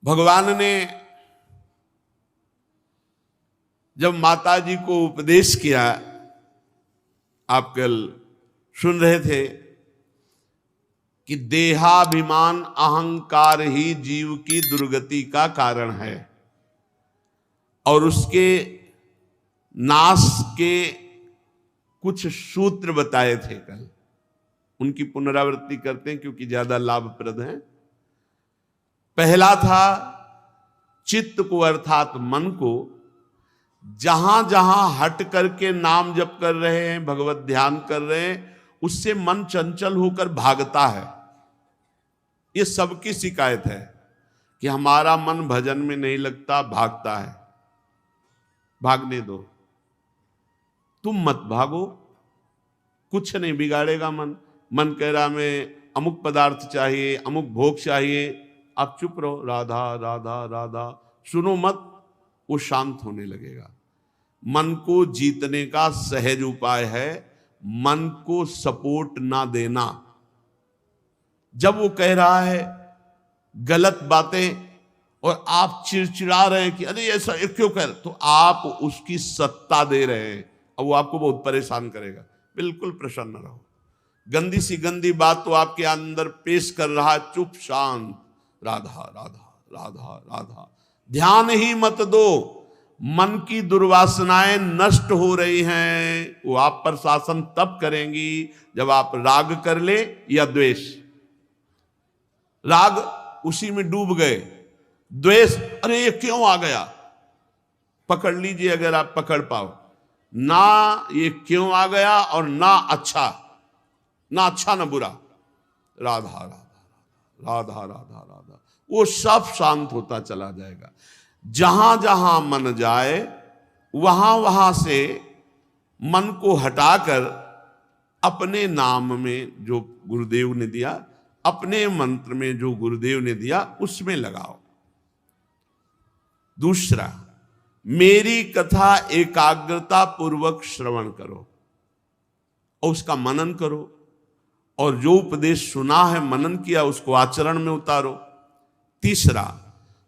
भगवान ने जब माता जी को उपदेश किया, आप कल सुन रहे थे कि देहाभिमान अहंकार ही जीव की दुर्गति का कारण है और उसके नाश के कुछ सूत्र बताए थे कल, उनकी पुनरावृत्ति करते हैं क्योंकि ज्यादा लाभप्रद है। पहला था चित्त को अर्थात मन को जहां जहां हट करके नाम जप कर रहे हैं, भगवत ध्यान कर रहे हैं, उससे मन चंचल होकर भागता है। ये सबकी शिकायत है कि हमारा मन भजन में नहीं लगता, भागता है। भागने दो, तुम मत भागो, कुछ नहीं बिगाड़ेगा मन। मन कह रहा हमें अमुक पदार्थ चाहिए, अमुक भोग चाहिए, आप चुप रहो, राधा राधा राधा सुनो मत, वो शांत होने लगेगा। मन को जीतने का सहज उपाय है मन को सपोर्ट ना देना। जब वो कह रहा है गलत बातें और आप चिड़चिड़ा रहे हैं कि अरे ऐसा क्यों कर, तो आप उसकी सत्ता दे रहे हैं और वो आपको बहुत परेशान करेगा। बिल्कुल प्रसन्न रहो। गंदी सी गंदी बात तो आपके अंदर पेश कर रहा है, चुप शांत, राधा राधा राधा राधा, ध्यान ही मत दो। मन की दुर्वासनाएं नष्ट हो रही हैं, वो आप पर शासन तब करेंगी जब आप राग कर ले या द्वेष। राग उसी में डूब गए, द्वेष अरे ये क्यों आ गया, पकड़ लीजिए अगर आप पकड़ पाओ ना, ये क्यों आ गया और ना अच्छा ना बुरा, राधा राधा राधा राधा राधा, वो सब शांत होता चला जाएगा। जहां जहां मन जाए वहां वहां से मन को हटाकर अपने नाम में जो गुरुदेव ने दिया, अपने मंत्र में जो गुरुदेव ने दिया उसमें लगाओ। दूसरा, मेरी कथा एकाग्रता पूर्वक श्रवण करो और उसका मनन करो, और जो उपदेश सुना है मनन किया उसको आचरण में उतारो। तीसरा,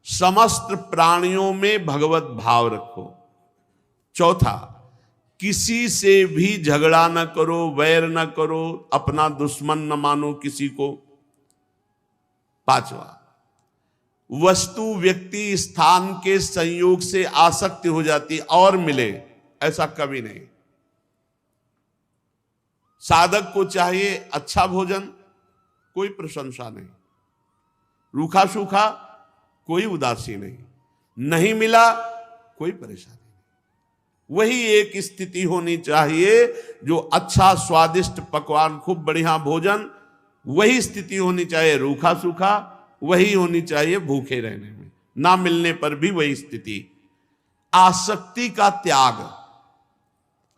समस्त प्राणियों में भगवत भाव रखो। चौथा, किसी से भी झगड़ा न करो, वैर न करो, अपना दुश्मन न मानो किसी को। पांचवा, वस्तु व्यक्ति स्थान के संयोग से आसक्ति हो जाती और मिले, ऐसा कभी नहीं। साधक को चाहिए अच्छा भोजन, कोई प्रशंसा नहीं, रूखा सूखा कोई उदासी नहीं, नहीं मिला कोई परेशानी नहीं। वही एक स्थिति होनी चाहिए जो अच्छा स्वादिष्ट पकवान, खूब बढ़िया भोजन, वही स्थिति होनी चाहिए। रूखा सूखा वही होनी चाहिए भूखे रहने में, ना मिलने पर भी वही स्थिति। आसक्ति का त्याग,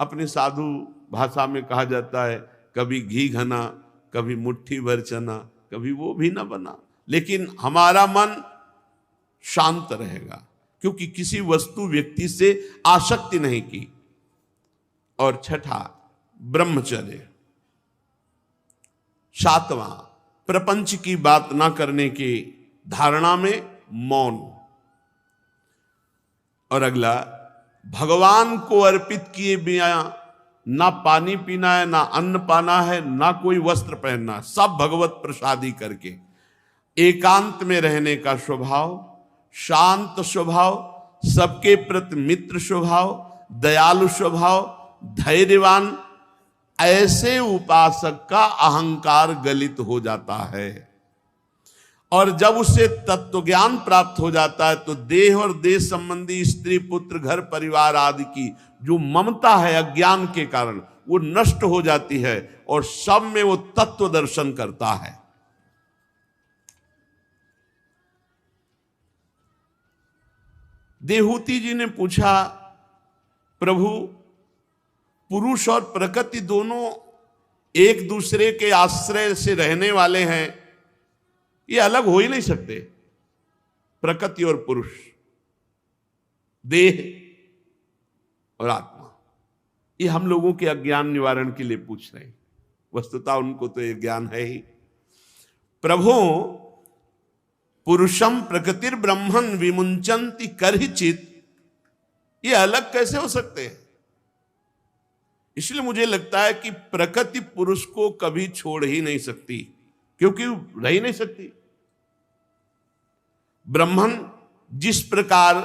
अपने साधु भाषा में कहा जाता है, कभी घी घना, कभी मुट्ठी भर चना, कभी वो भी ना बना, लेकिन हमारा मन शांत रहेगा क्योंकि किसी वस्तु व्यक्ति से आसक्ति नहीं की। और छठा, ब्रह्मचर्य। सातवां, प्रपंच की बात ना करने की धारणा में मौन। और अगला, भगवान को अर्पित किए बिना ना पानी पीना है, ना अन्न पाना है, ना कोई वस्त्र पहनना, सब भगवत प्रसादी करके एकांत में रहने का स्वभाव, शांत स्वभाव, सबके प्रति मित्र स्वभाव, दयालु स्वभाव, धैर्यवान, ऐसे उपासक का अहंकार गलित हो जाता है। और जब उसे तत्व ज्ञान प्राप्त हो जाता है तो देह और देह संबंधी स्त्री पुत्र घर परिवार आदि की जो ममता है अज्ञान के कारण, वो नष्ट हो जाती है और सब में वो तत्व दर्शन करता है। देहूति जी ने पूछा, प्रभु पुरुष और प्रकृति दोनों एक दूसरे के आश्रय से रहने वाले हैं, ये अलग हो ही नहीं सकते। प्रकृति और पुरुष, देह और आत्मा, ये हम लोगों के अज्ञान निवारण के लिए पूछ रहे हैं। वस्तुतः उनको तो ये ज्ञान है ही। प्रभु पुरुषम प्रकृतिर ब्रह्मन विमुंचन्ति करहिचित, ये अलग कैसे हो सकते हैं? इसलिए मुझे लगता है कि प्रकृति पुरुष को कभी छोड़ ही नहीं सकती, क्योंकि रह ही नहीं सकती। ब्रह्मन जिस प्रकार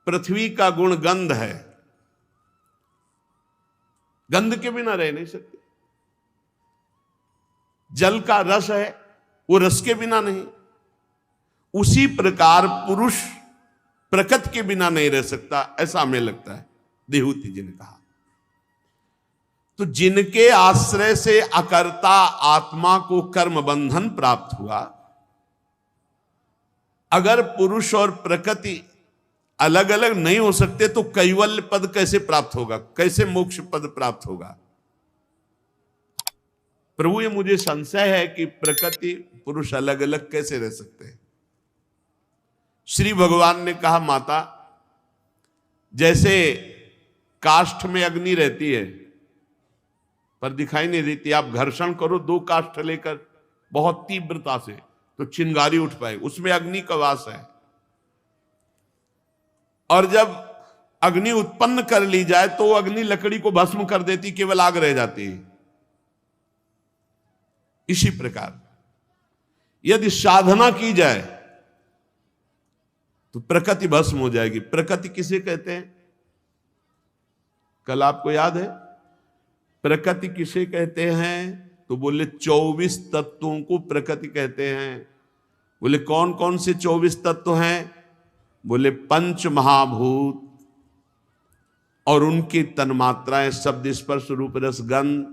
पृथ्वी का गुण गंध है, गंध के बिना रह नहीं सकते। जल का रस है, वो रस के बिना नहीं। उसी प्रकार पुरुष प्रकृति के बिना नहीं रह सकता, ऐसा हमें लगता है, देहूति जी ने कहा। तो जिनके आश्रय से अकर्ता आत्मा को कर्म बंधन प्राप्त हुआ, अगर पुरुष और प्रकृति अलग अलग नहीं हो सकते तो कैवल्य पद कैसे प्राप्त होगा, कैसे मोक्ष पद प्राप्त होगा? प्रभु, ये मुझे संशय है कि प्रकृति पुरुष अलग अलग कैसे रह सकते हैं। श्री भगवान ने कहा, माता, जैसे काष्ठ में अग्नि रहती है पर दिखाई नहीं देती, आप घर्षण करो दो काष्ठ लेकर बहुत तीव्रता से तो चिंगारी उठ पाए, उसमें अग्नि का वास है। और जब अग्नि उत्पन्न कर ली जाए तो वो अग्नि लकड़ी को भस्म कर देती, केवल आग रह जाती है। इसी प्रकार यदि साधना की जाए तो प्रकृति भस्म हो जाएगी। प्रकृति किसे कहते हैं? कल आपको याद है प्रकृति किसे कहते हैं? तो बोले 24 तत्वों को प्रकृति कहते हैं। बोले कौन कौन से 24 तत्व हैं? बोले पंच महाभूत और उनकी तन्मात्राएं, शब्द स्पर्श रूप रस गंध,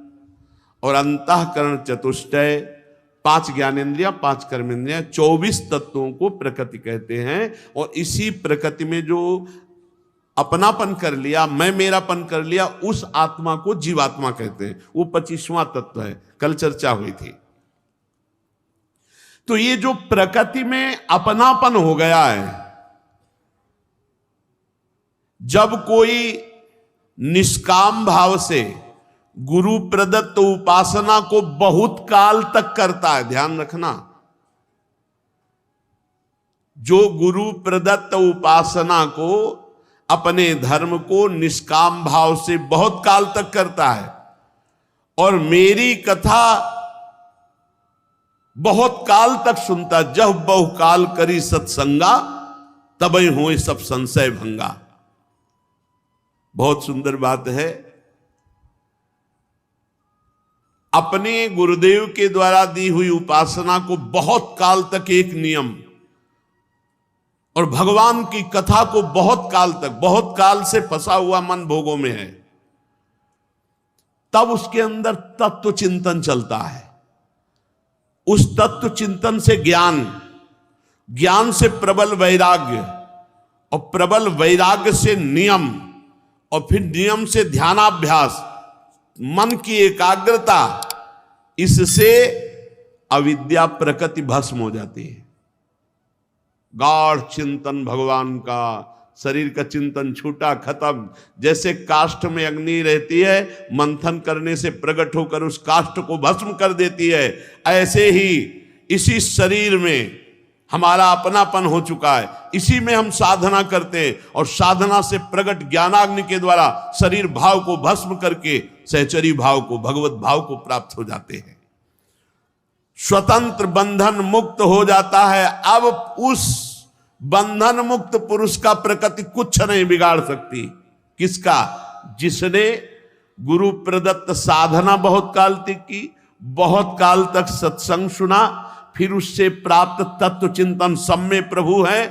और अंतःकरण चतुष्टय, 5 ज्ञानेंद्रिया, 5 कर्मेंद्रिया, 24 तत्वों को प्रकृति कहते हैं। और इसी प्रकृति में जो अपनापन कर लिया, मैं मेरापन कर लिया, उस आत्मा को जीवात्मा कहते हैं। वो 25वां तत्व है, कल चर्चा हुई थी। तो ये जो प्रकृति में अपनापन हो गया है, जब कोई निष्काम भाव से गुरु प्रदत्त उपासना को बहुत काल तक करता है, ध्यान रखना, जो गुरु प्रदत्त उपासना को, अपने धर्म को निष्काम भाव से बहुत काल तक करता है, और मेरी कथा बहुत काल तक सुनता, जब बहुकाल करी सत्संगा तबई हो सब संशय भंगा। बहुत सुंदर बात है। अपने गुरुदेव के द्वारा दी हुई उपासना को बहुत काल तक एक नियम, और भगवान की कथा को बहुत काल तक, बहुत काल से फंसा हुआ मन भोगों में है, तब उसके अंदर तत्व चिंतन चलता है। उस तत्व चिंतन से ज्ञान, ज्ञान से प्रबल वैराग्य, और प्रबल वैराग्य से नियम, और फिर नियम से ध्यानाभ्यास, मन की एकाग्रता, इससे अविद्या प्रकृति भस्म हो जाती है। गाढ़ चिंतन भगवान का, शरीर का चिंतन छूटा, खत्म। जैसे काष्ठ में अग्नि रहती है, मंथन करने से प्रकट होकर उस काष्ठ को भस्म कर देती है, ऐसे ही इसी शरीर में हमारा अपनापन हो चुका है। इसी में हम साधना करते हैं, और साधना से प्रकट ज्ञानाग्नि के द्वारा शरीर भाव को भस्म करके सहचरी भाव को, भगवत भाव को प्राप्त हो जाते हैं। स्वतंत्र बंधन मुक्त हो जाता है। अब उस बंधन मुक्त पुरुष का प्रकृति कुछ नहीं बिगाड़ सकती। किसका? जिसने गुरु प्रदत्त साधना बहुत काल तक की, बहुत काल तक सत्संग सुना, फिर उससे प्राप्त तत्व चिंतन सब में प्रभु है।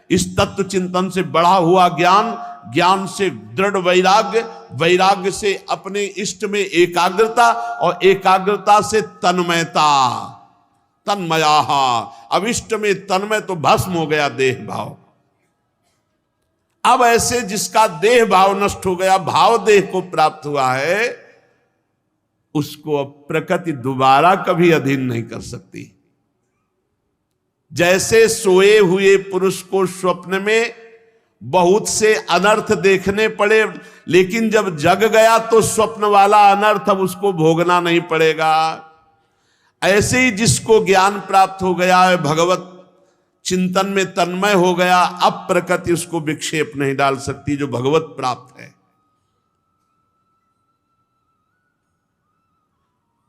इस तत्व चिंतन से बढ़ा हुआ ज्ञान, ज्ञान से दृढ़ वैराग्य, वैराग्य से अपने इष्ट में एकाग्रता, और एकाग्रता से तन्मयता, तन्मया। अब इष्ट में तन्मय तो भस्म हो गया देह भाव। अब ऐसे जिसका देह भाव नष्ट हो गया, भाव देह को प्राप्त हुआ है, उसको अब प्रकृति दोबारा कभी अधीन नहीं कर सकती। जैसे सोए हुए पुरुष को स्वप्न में बहुत से अनर्थ देखने पड़े, लेकिन जब जग गया तो स्वप्न वाला अनर्थ अब उसको भोगना नहीं पड़ेगा। ऐसे ही जिसको ज्ञान प्राप्त हो गया है, भगवत चिंतन में तन्मय हो गया, अब प्रकृति उसको विक्षेप नहीं डाल सकती जो भगवत प्राप्त है।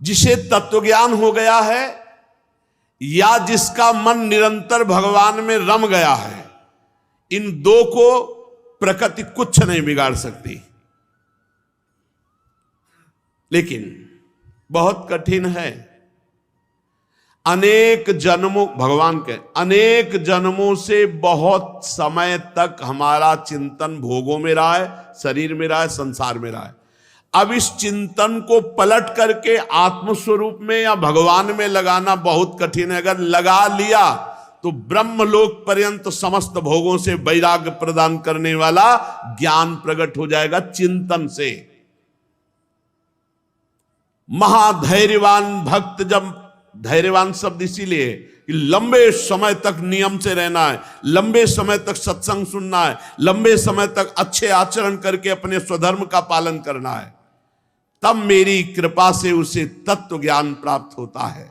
जिसे तत्वज्ञान हो गया है या जिसका मन निरंतर भगवान में रम गया है, इन दो को प्रकृति कुछ नहीं बिगाड़ सकती। लेकिन बहुत कठिन है। अनेक जन्मों, भगवान के अनेक जन्मों से बहुत समय तक हमारा चिंतन भोगों में रहा है, शरीर में रहा है, संसार में रहा है। अब इस चिंतन को पलट करके आत्मस्वरूप में या भगवान में लगाना बहुत कठिन है। अगर लगा लिया तो ब्रह्मलोक पर्यंत समस्त भोगों से वैराग्य प्रदान करने वाला ज्ञान प्रकट हो जाएगा चिंतन से। महाधैर्यवान भक्त, जब धैर्यवान शब्द इसीलिए कि लंबे समय तक नियम से रहना है, लंबे समय तक सत्संग सुनना है, लंबे समय तक अच्छे आचरण करके अपने स्वधर्म का पालन करना है, तब मेरी कृपा से उसे तत्व ज्ञान प्राप्त होता है।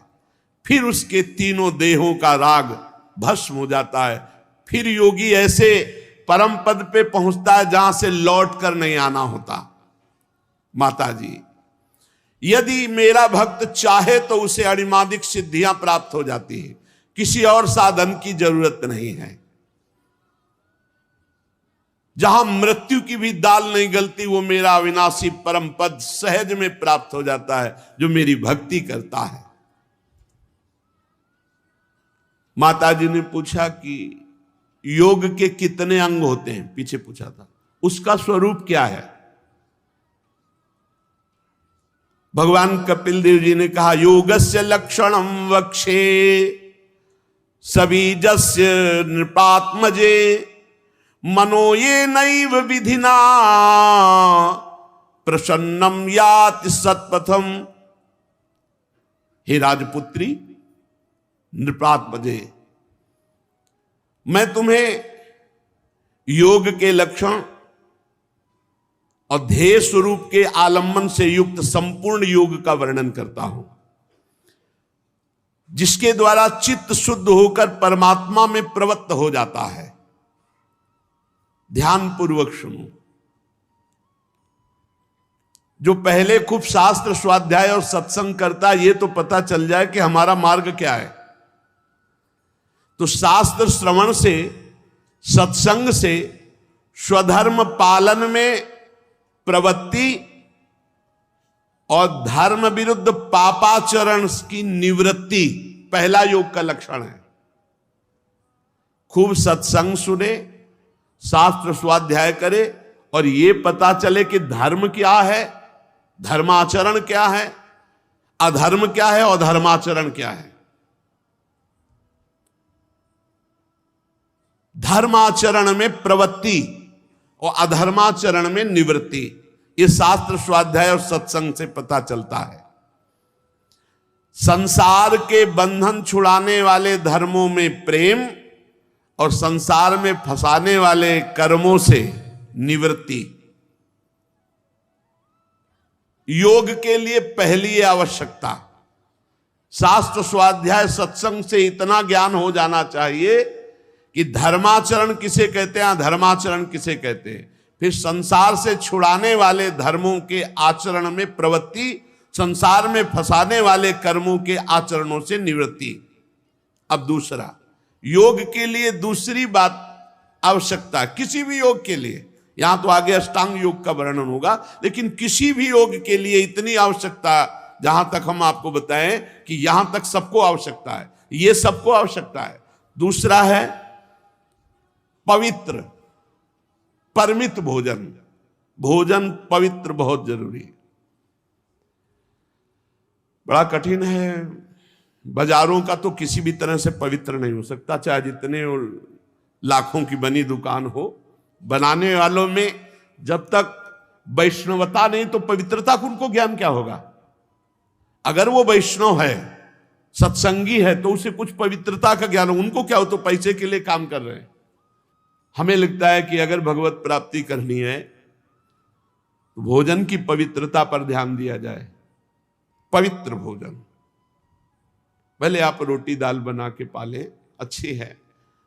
फिर उसके तीनों देहों का राग भस्म हो जाता है। फिर योगी ऐसे परम पद पे पहुंचता है जहां से लौट कर नहीं आना होता। माता जी, यदि मेरा भक्त चाहे तो उसे अणिमादिक सिद्धियां प्राप्त हो जाती है, किसी और साधन की जरूरत नहीं है। जहां मृत्यु की भी दाल नहीं गलती, वो मेरा अविनाशी परम पद सहज में प्राप्त हो जाता है जो मेरी भक्ति करता है। माता जी ने पूछा कि योग के कितने अंग होते हैं, पीछे पूछा था, उसका स्वरूप क्या है? भगवान कपिल देव जी ने कहा, योगस्य लक्षणम वक्षे सबीजस्य नृपात्मजे मनो ये नैव विधिना प्रसन्नम याति सत्पथम। हे राजपुत्री नृपात्मजे, मैं तुम्हें योग के लक्षण और ध्येय स्वरूप के आलम्बन से युक्त संपूर्ण योग का वर्णन करता हूं, जिसके द्वारा चित्त शुद्ध होकर परमात्मा में प्रवृत्त हो जाता है। ध्यान पूर्वक सुनो। जो पहले खूब शास्त्र स्वाध्याय और सत्संग करता है, ये तो पता चल जाए कि हमारा मार्ग क्या है। तो शास्त्र श्रवण से, सत्संग से स्वधर्म पालन में प्रवृत्ति और धर्म विरुद्ध पापाचरण की निवृत्ति पहला योग का लक्षण है। खूब सत्संग सुने, शास्त्र स्वाध्याय करे और ये पता चले कि धर्म क्या है, धर्माचरण क्या है, अधर्म क्या है और धर्माचरण क्या है। धर्माचरण में प्रवृत्ति और अधर्माचरण में निवृत्ति, ये शास्त्र स्वाध्याय और सत्संग से पता चलता है। संसार के बंधन छुड़ाने वाले धर्मों में प्रेम और संसार में फंसाने वाले कर्मों से निवृत्ति। योग के लिए पहली आवश्यकता, शास्त्र स्वाध्याय सत्संग से इतना ज्ञान हो जाना चाहिए कि धर्माचरण किसे कहते हैं, धर्माचरण किसे कहते हैं। फिर संसार से छुड़ाने वाले धर्मों के आचरण में प्रवृत्ति, संसार में फंसाने वाले कर्मों के आचरणों से निवृत्ति। अब दूसरा, योग के लिए दूसरी बात आवश्यकता, किसी भी योग के लिए, यहां तो आगे अष्टांग योग का वर्णन होगा, लेकिन किसी भी योग के लिए इतनी आवश्यकता, जहां तक हम आपको बताएं कि यहां तक सबको आवश्यकता है, ये सबको आवश्यकता है। दूसरा है पवित्र, परमित भोजन। भोजन पवित्र बहुत जरूरी है। बड़ा कठिन है, बाजारों का तो किसी भी तरह से पवित्र नहीं हो सकता, चाहे जितने लाखों की बनी दुकान हो। बनाने वालों में जब तक वैष्णवता नहीं तो पवित्रता को उनको ज्ञान क्या होगा। अगर वो वैष्णव है, सत्संगी है, तो उसे कुछ पवित्रता का ज्ञान हो। उनको क्या हो, तो पैसे के लिए काम कर रहे हैं। हमें लगता है कि अगर भगवत प्राप्ति करनी है तो भोजन की पवित्रता पर ध्यान दिया जाए। पवित्र भोजन, भले आप रोटी दाल बना के पालें, अच्छी है,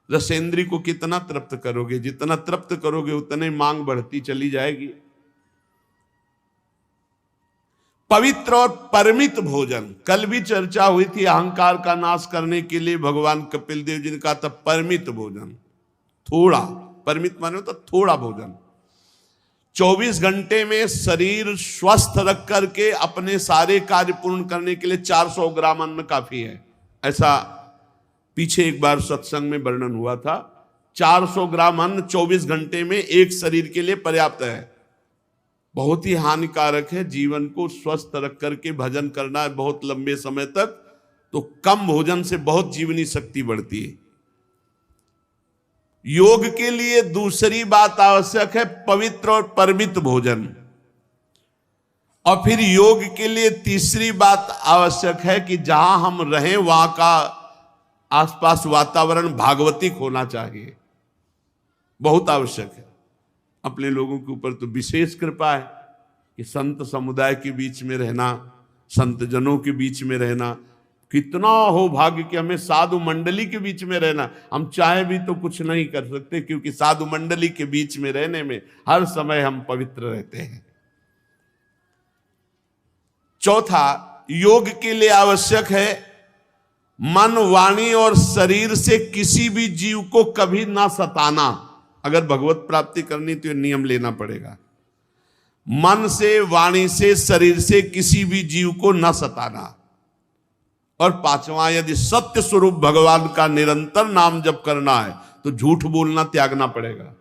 रसेंद्री को कितना तृप्त करोगे, जितना तृप्त करोगे उतने मांग बढ़ती चली जाएगी। पवित्र और परमित भोजन, कल भी चर्चा हुई थी, अहंकार का नाश करने के लिए भगवान कपिल देव जी ने कहा था परमित भोजन, थोड़ा, परमित माने तो थोड़ा भोजन। 24 घंटे में शरीर स्वस्थ रख करके अपने सारे कार्य पूर्ण करने के लिए 400 ग्राम अन्न काफी है, ऐसा पीछे एक बार सत्संग में वर्णन हुआ था। 400 ग्राम अन्न 24 घंटे में एक शरीर के लिए पर्याप्त है। बहुत ही हानिकारक है जीवन को स्वस्थ रख करके भजन करना है बहुत लंबे समय तक, तो कम भोजन से बहुत जीवनी शक्ति बढ़ती है। योग के लिए दूसरी बात आवश्यक है पवित्र और परमित भोजन, और फिर योग के लिए तीसरी बात आवश्यक है कि जहां हम रहें वहां का आसपास वातावरण भागवतिक होना चाहिए, बहुत आवश्यक है। अपने लोगों के ऊपर तो विशेष कृपा है कि संत समुदाय के बीच में रहना, संत जनों के बीच में रहना, कितना हो भाग्य कि हमें साधु मंडली के बीच में रहना। हम चाहे भी तो कुछ नहीं कर सकते, क्योंकि साधु मंडली के बीच में रहने में हर समय हम पवित्र रहते हैं। चौथा, योग के लिए आवश्यक है मन, वाणी और शरीर से किसी भी जीव को कभी ना सताना। अगर भगवत प्राप्ति करनी तो नियम लेना पड़ेगा, मन से, वाणी से, शरीर से किसी भी जीव को न सताना। और पांचवा, यदि सत्य स्वरूप भगवान का निरंतर नाम जप करना है तो झूठ बोलना त्यागना पड़ेगा।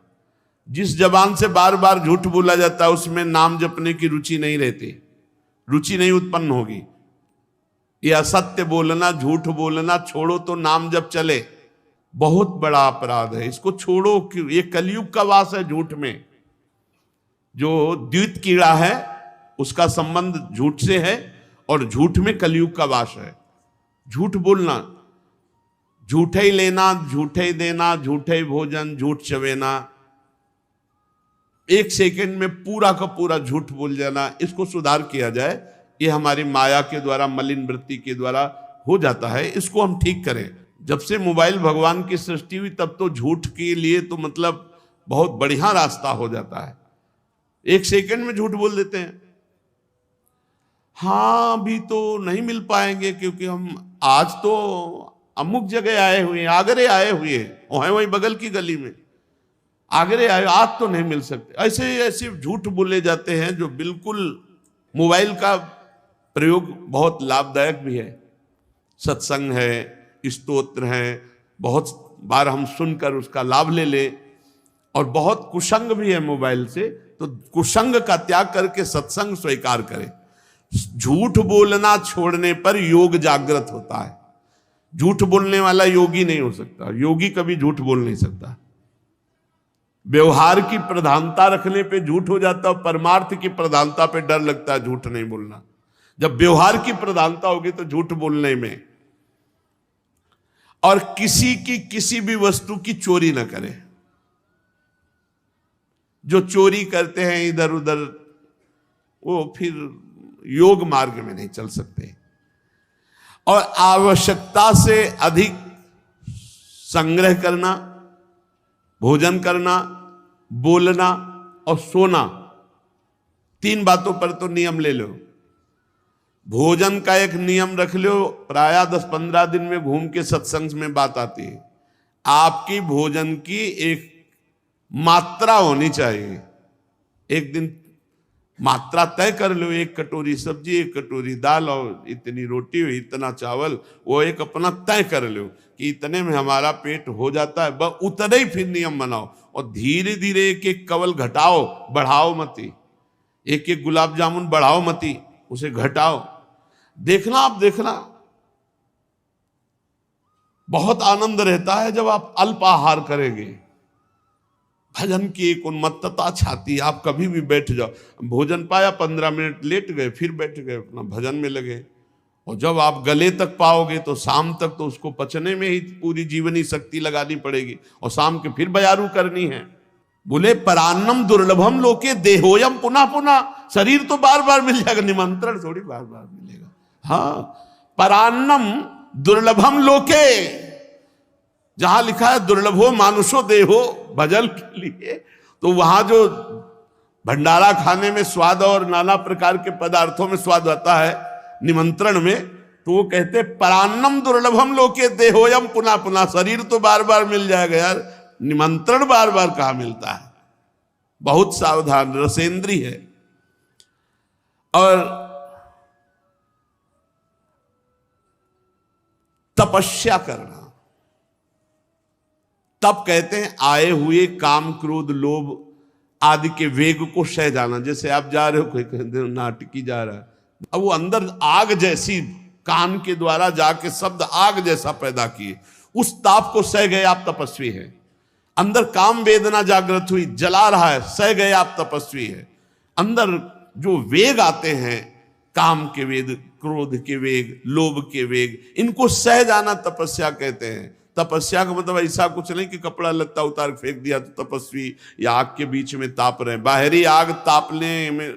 जिस जबान से बार बार झूठ बोला जाता है उसमें नाम जपने की रुचि नहीं रहती, रुचि नहीं उत्पन्न होगी। ये असत्य बोलना, झूठ बोलना छोड़ो तो नाम जप चले, बहुत बड़ा अपराध है, इसको छोड़ो। ये कलयुग का वास है झूठ में। जो द्वित कीड़ा है उसका संबंध झूठ से है, और झूठ में कलयुग का वास है। झूठ बोलना, झूठे ही लेना, झूठे ही देना, झूठे ही भोजन, झूठ चवेना, एक सेकंड में पूरा का पूरा झूठ बोल जाना, इसको सुधार किया जाए। ये हमारी माया के द्वारा, मलिन वृत्ति के द्वारा हो जाता है, इसको हम ठीक करें। जब से मोबाइल भगवान की सृष्टि हुई तब तो झूठ के लिए तो मतलब बहुत बढ़िया रास्ता हो जाता है, एक सेकंड में झूठ बोल देते हैं। हाँ, अभी तो नहीं मिल पाएंगे क्योंकि हम आज तो अमुक जगह आए हुए हैं, आगरे आए हुए हैं, वहीं बगल की गली में आगरे आए, आज तो नहीं मिल सकते। ऐसे ऐसे झूठ बोले जाते हैं जो बिल्कुल, मोबाइल का प्रयोग बहुत लाभदायक भी है। सत्संग है, स्तोत्र है, बहुत बार हम सुनकर उसका लाभ ले ले, और बहुत कुसंग भी है मोबाइल से, तो कुसंग का त्याग करके सत्संग स्वीकार करें। झूठ बोलना छोड़ने पर योग जागृत होता है। झूठ बोलने वाला योगी नहीं हो सकता, योगी कभी झूठ बोल नहीं सकता। व्यवहार की प्रधानता रखने पे झूठ हो जाता है, परमार्थ की प्रधानता पे डर लगता है झूठ नहीं बोलना। जब व्यवहार की प्रधानता होगी तो झूठ बोलने में। और किसी की किसी भी वस्तु की चोरी न करें। जो चोरी करते हैं इधर उधर, वो फिर योग मार्ग में नहीं चल सकते। और आवश्यकता से अधिक संग्रह करना, भोजन करना, बोलना और सोना, 3 बातों पर तो नियम ले लो। भोजन का एक नियम रख लो, प्रायः 10-15 दिन में घूम के सत्संग में बात आती है। आपकी भोजन की एक मात्रा होनी चाहिए। एक दिन मात्रा तय कर लो, 1 कटोरी सब्जी, 1 कटोरी दाल और इतनी रोटी, इतना चावल, वो एक अपना तय कर लो कि इतने में हमारा पेट हो जाता है, बस उतने ही फिर नियम बनाओ। और धीरे धीरे एक एक कवल घटाओ, बढ़ाओ मती। एक एक गुलाब जामुन बढ़ाओ मती, उसे घटाओ। देखना, आप देखना बहुत आनंद रहता है जब आप अल्प आहार करेंगे। भजन की एक उन्मत्तता छाती, आप कभी भी बैठ जाओ, भोजन पाया 15 मिनट लेट गए, फिर बैठ गए, अपना भजन में लगे। और जब आप गले तक पाओगे तो शाम तक तो उसको पचने में ही पूरी जीवनी शक्ति लगानी पड़ेगी, और शाम के फिर बयारू करनी है। बोले परान्नम दुर्लभम लोके देहोयम पुनः पुनः, शरीर तो बार बार मिल जाएगा, निमंत्रण थोड़ी बार बार मिलेगा। हाँ, परान्नम दुर्लभम लोके, जहां लिखा है दुर्लभो मानुषो देहो भजन के लिए, तो वहां जो भंडारा खाने में स्वाद और नाना प्रकार के पदार्थों में स्वाद आता है निमंत्रण में, तो वो कहते परान्नम दुर्लभम लोके देहोयम पुनः पुनः। शरीर तो बार बार मिल जाएगा यार, निमंत्रण बार बार कहां मिलता है। बहुत सावधान, रसेंद्री है। और तपस्या करना, तब कहते हैं आए हुए काम क्रोध लोभ आदि के वेग को सह जाना। जैसे आप जा रहे हो, कोई कहते हैं नाटकी जा रहा है, अब वो अंदर आग जैसी कान के द्वारा जाके शब्द आग जैसा पैदा किए, उस ताप को सह गए आप तपस्वी हैं। अंदर काम वेदना जागृत हुई, जला रहा है, सह गए आप तपस्वी हैं। अंदर जो वेग आते हैं, काम के वेग, क्रोध के वेग, लोभ के वेग, इनको सह जाना तपस्या कहते हैं। तपस्या का मतलब ऐसा कुछ नहीं कि कपड़ा लत्ता उतार फेंक दिया तो तपस्वी, या आग के बीच में ताप रहे। बाहरी आग तापने में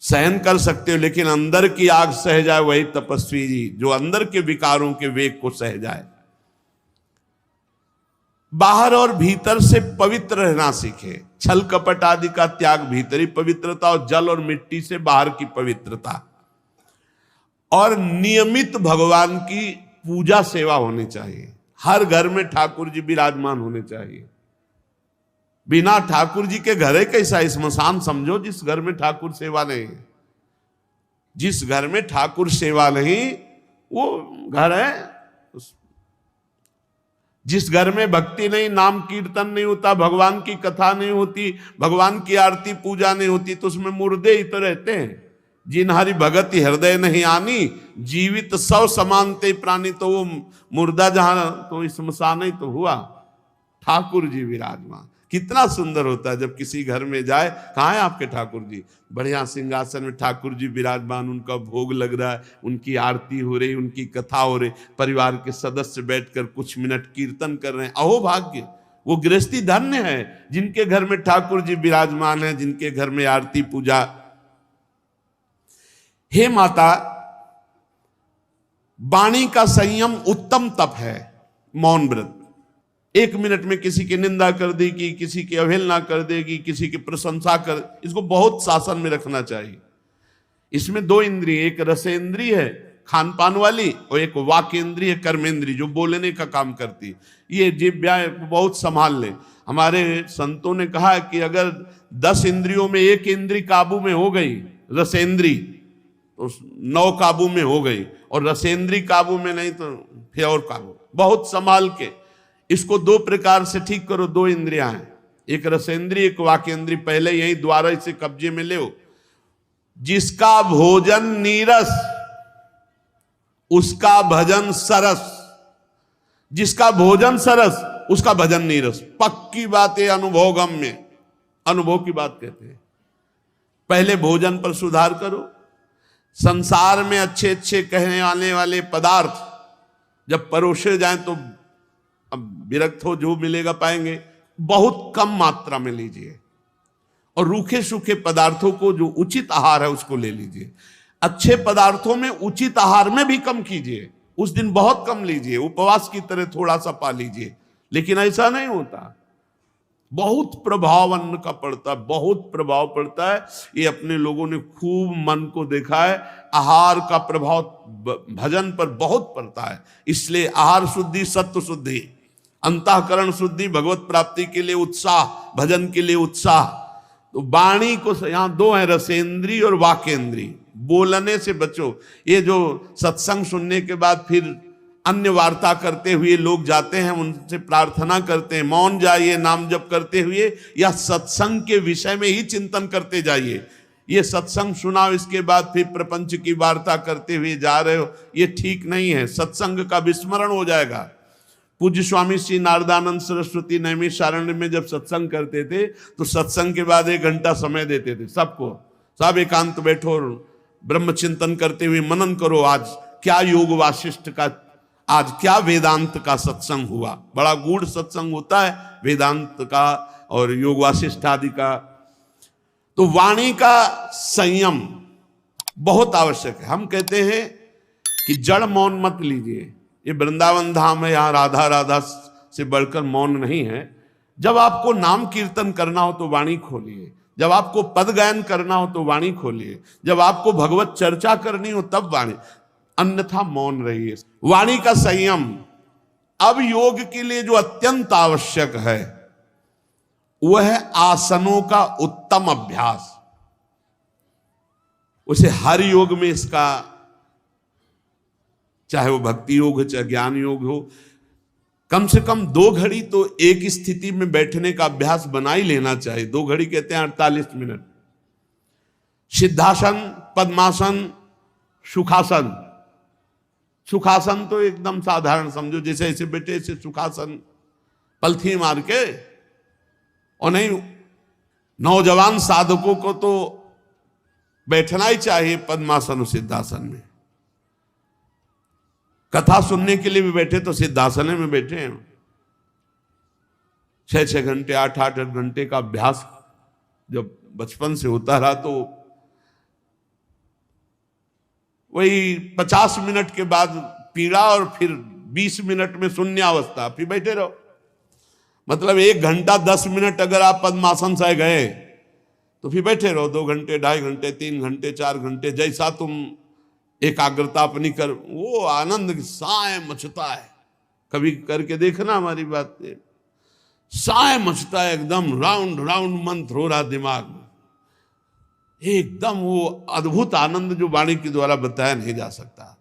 सहन कर सकते हो, लेकिन अंदर की आग सह जाए वही तपस्वी जी, जो अंदर के विकारों के वेग को सह जाए। बाहर और भीतर से पवित्र रहना सीखे। छल कपट आदि का त्याग, भीतरी पवित्रता, और जल और मिट्टी से बाहर की पवित्रता। और नियमित भगवान की पूजा सेवा होनी चाहिए। हर घर में ठाकुर जी विराजमान होने चाहिए। बिना ठाकुर जी के घर है कैसा स्मशान समझो, जिस घर में ठाकुर सेवा नहीं है। जिस घर में ठाकुर सेवा नहीं वो घर है। जिस घर में भक्ति नहीं, नाम कीर्तन नहीं होता, भगवान की कथा नहीं होती, भगवान की आरती पूजा नहीं होती, तो उसमें मुर्दे ही तो रहते हैं। जिन हरि भगति हृदय नहीं आनी, जीवित सौ समानते प्राणी, तो वो मुर्दा जहां तो स्मशान ही तो हुआ। ठाकुर जी विराजमान, कितना सुंदर होता है जब किसी घर में जाए, कहाँ है आपके ठाकुर जी, बढ़िया सिंहासन में ठाकुर जी विराजमान, उनका भोग लग रहा है, उनकी आरती हो रही, उनकी कथा हो रही, परिवार के सदस्य बैठकर कुछ मिनट कीर्तन कर रहे हैं। अहो भाग्य, वो गृहस्थी धन्य है जिनके घर में ठाकुर जी विराजमान है, जिनके घर में आरती पूजा। हे माता, वाणी का संयम उत्तम तप है। मौन व्रत, एक मिनट में किसी की निंदा कर देगी, किसी की अवहेलना कर देगी, किसी की प्रशंसा कर, इसको बहुत शासन में रखना चाहिए। इसमें दो इंद्रिय, एक रसेंद्रिय है खान पान वाली, और एक वाकेंद्रिय कर्मेंद्रिय जो बोलने का काम करती। ये जिह्वा बहुत संभाल ले। हमारे संतों ने कहा कि अगर 10 इंद्रियों में एक इंद्री काबू में हो गई, रसेंद्री, तो 9 काबू में हो गई, और रसेंद्री काबू में नहीं तो फिर और काबू। बहुत संभाल के इसको 2 प्रकार से ठीक करो। 2 इंद्रियां हैं, एक रसेंद्रिय, एक वाकेंद्रिय। पहले यही द्वारा इसे कब्जे में ले। जिसका भोजन नीरस उसका भजन सरस, जिसका भोजन सरस उसका भजन नीरस। पक्की बात है, अनुभवगम में, अनुभव की बात कहते हैं। पहले भोजन पर सुधार करो। संसार में अच्छे अच्छे कहने आने वाले पदार्थ जब परोसे जाएं तो अब विरक्त हो, जो मिलेगा पाएंगे, बहुत कम मात्रा में लीजिए। और रूखे सूखे पदार्थों को, जो उचित आहार है उसको ले लीजिए। अच्छे पदार्थों में उचित आहार में भी कम कीजिए। उस दिन बहुत कम लीजिए, उपवास की तरह थोड़ा सा पा लीजिए। लेकिन ऐसा नहीं होता, बहुत प्रभाव अन्न का पड़ता है, बहुत प्रभाव पड़ता है। ये अपने लोगों ने खूब मन को देखा है, आहार का प्रभाव भजन पर बहुत पड़ता है। इसलिए आहार शुद्धि, सत्व शुद्धि, अंतःकरण शुद्धि, भगवत प्राप्ति के लिए उत्साह, भजन के लिए उत्साह। तो वाणी को यहां 2 है, रसेंद्री और वाकेंद्री। बोलने से बचो। ये जो सत्संग सुनने के बाद फिर अन्य वार्ता करते हुए लोग जाते हैं, उनसे प्रार्थना करते हैं मौन जाइए, नाम जप करते हुए, या सत्संग के विषय में ही चिंतन करते जाइए। ये सत्संग सुनाओ, इसके बाद फिर प्रपंच की वार्ता करते हुए जा रहे हो, ये ठीक नहीं है। सत्संग का विस्मरण हो जाएगा। पूज्य स्वामी श्री नारदानंद सरस्वती नैमिषारण्य में जब सत्संग करते थे तो सत्संग के बाद 1 घंटा समय देते थे सबको। सब एकांत बैठो, ब्रह्म चिंतन करते हुए मनन करो, आज क्या योग वासिष्ठ का, आज क्या वेदांत का सत्संग हुआ। बड़ा गूढ़ सत्संग होता है वेदांत का और योग वासिष्ठ आदि का। तो वाणी का संयम बहुत आवश्यक है। हम कहते हैं कि जड़ मौन मत लीजिए। ये वृंदावन धाम है, यहाँ राधा राधा से बढ़कर मौन नहीं है। जब आपको नाम कीर्तन करना हो तो वाणी खोलिए, जब आपको पद गायन करना हो तो वाणी खोलिए, जब आपको भगवत चर्चा करनी हो तब वाणी, अन्यथा मौन रहिए। वाणी का संयम। अब योग के लिए जो अत्यंत आवश्यक है वह है आसनों का उत्तम अभ्यास। उसे हर योग में इसका, चाहे वो भक्ति योग हो चाहे ज्ञान योग हो, कम से कम 2 घड़ी तो एक स्थिति में बैठने का अभ्यास बना ही लेना चाहिए। 2 घड़ी कहते हैं 48 मिनट। सिद्धासन, पद्मासन, सुखासन। सुखासन तो एकदम साधारण समझो, जैसे ऐसे बैठे ऐसे सुखासन, पलथी मार के। और नहीं, नौजवान साधकों को तो बैठना ही चाहिए पद्मासन और सिद्धासन में। कथा सुनने के लिए भी बैठे तो सिद्धासन में बैठे हैं। 6-6 घंटे 8-8 घंटे का अभ्यास जब बचपन से होता रहा तो वही 50 मिनट के बाद पीड़ा और फिर 20 मिनट में शून्यावस्था, फिर बैठे रहो। मतलब 1 घंटा 10 मिनट अगर आप पद्मासन से गए तो फिर बैठे रहो 2 घंटे 2.5 घंटे 3 घंटे 4 घंटे, जैसा तुम एकाग्रता अपनी कर, वो आनंद साय मचता है। कभी करके देखना हमारी बात, साय मचता है एकदम, राउंड राउंड मंत्र हो रहा दिमाग में, एकदम वो अद्भुत आनंद जो वाणी के द्वारा बताया नहीं जा सकता।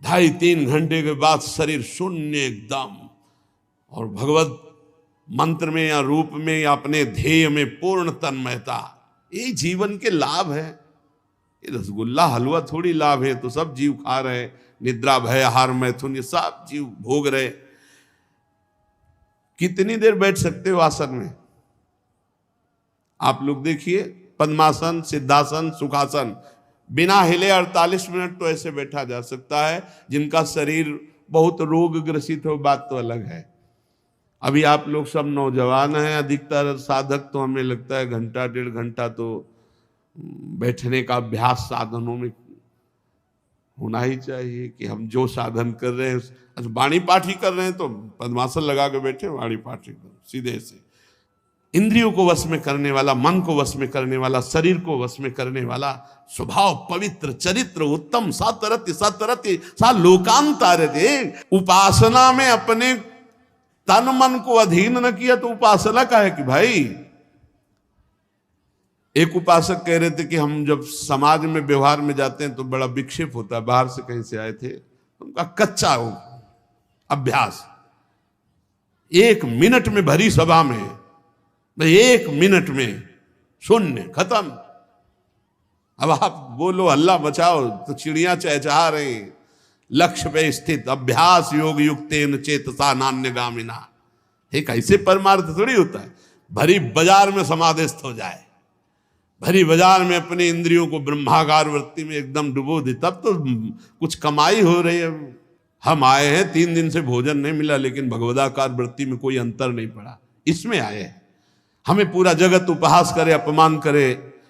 2.5-3 घंटे के बाद शरीर शून्य एकदम, और भगवत मंत्र में या रूप में या अपने ध्येय में पूर्ण तन्मयता। ये जीवन के लाभ है। ये रसगुल्ला हलवा थोड़ी लाभ है, तो सब जीव खा रहे, निद्रा भय आहार मैथुन ये सब जीव भोग रहे। कितनी देर बैठ सकते हो आसन में? आप लोग देखिए, पद्मासन, सिद्धासन, सुखासन, बिना हिले 48 मिनट तो ऐसे बैठा जा सकता है। जिनका शरीर बहुत रोग ग्रसित हो बात तो अलग है। अभी आप लोग सब नौजवान हैं, अधिकतर साधक तो हमें लगता है 1-1.5 घंटा तो बैठने का अभ्यास साधनों में होना ही चाहिए कि हम जो साधन कर रहे हैं, अच्छा वाणी पाठ ही कर रहे हैं तो पद्मासन लगा के बैठे, वाणी पाठ सीधे से। इंद्रियों को वश में करने वाला, मन को वश में करने वाला, शरीर को वश में करने वाला, स्वभाव पवित्र, चरित्र उत्तम, सतरति सतरति सा लोकांतारते। उपासना में अपने तन मन को अधीन न किया तो उपासना का है कि भाई। एक उपासक कह रहे थे कि हम जब समाज में व्यवहार में जाते हैं तो बड़ा विक्षेप होता है, बाहर से कहीं से आए थे, उनका कच्चा हो अभ्यास। 1 मिनट में भरी सभा में, 1 मिनट में शून्य खत्म। अब आप बोलो हल्ला मचाओ तो चिड़िया चहचहा रही। लक्ष्य पे स्थित अभ्यास योग युक्तेन चेतसा नान्यगामिना। एक ऐसे परमार्थ थोड़ी होता है भरी बाजार में समाधिस्थ हो जाए, भरी बाजार में अपने इंद्रियों को ब्रह्मागार वृत्ति में एकदम डुबो दे, तब तो कुछ कमाई हो रही है। हम आए हैं 3 दिन से भोजन नहीं मिला, लेकिन भगवदाकार वृत्ति में कोई अंतर नहीं पड़ा, इसमें आए हैं। हमें पूरा जगत उपहास करे, अपमान करे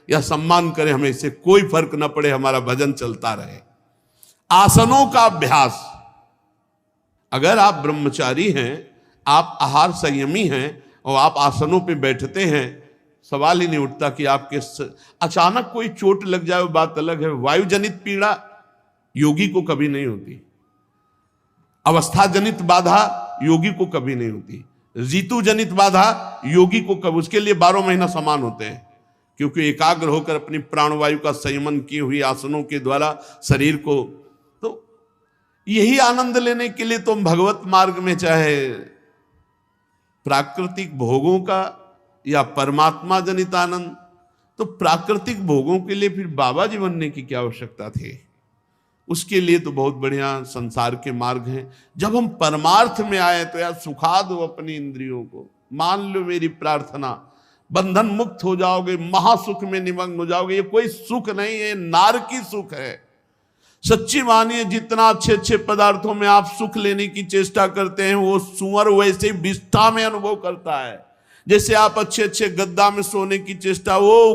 या सम्मान करे, हमें इससे कोई फर्क न पड़े, हमारा भजन चलता रहे। आसनों का अभ्यास। अगर आप ब्रह्मचारी हैं, आप आहार संयमी हैं और आप आसनों पे बैठते हैं, सवाल ही नहीं उठता कि आपके अचानक कोई चोट लग जाए, वो बात अलग है। वायु जनित पीड़ा योगी को कभी नहीं होती, अवस्था जनित बाधा योगी को कभी नहीं होती, ऋतु जनित बाधा योगी को कभी, उसके लिए 12 महीना समान होते हैं, क्योंकि एकाग्र होकर अपनी प्राणवायु का संयमन की हुई आसनों के द्वारा शरीर को। तो यही आनंद लेने के लिए तुम भगवत मार्ग में, चाहे प्राकृतिक भोगों का या परमात्मा जनित आनंद, तो प्राकृतिक भोगों के लिए फिर बाबा जी बनने की क्या आवश्यकता थी? उसके लिए तो बहुत बढ़िया संसार के मार्ग हैं। जब हम परमार्थ में आए तो यार सुखा दो अपनी इंद्रियों को, मान लो मेरी प्रार्थना, बंधन मुक्त हो जाओगे, महासुख में निमग्न हो जाओगे। ये कोई सुख नहीं है, नारकी सुख है। सच्ची मानिए, जितना अच्छे अच्छे पदार्थों में आप सुख लेने की चेष्टा करते हैं, वो सुअर वैसे विष्ठा में अनुभव करता है। जैसे आप अच्छे अच्छे गद्दा में सोने की चेष्टा, वो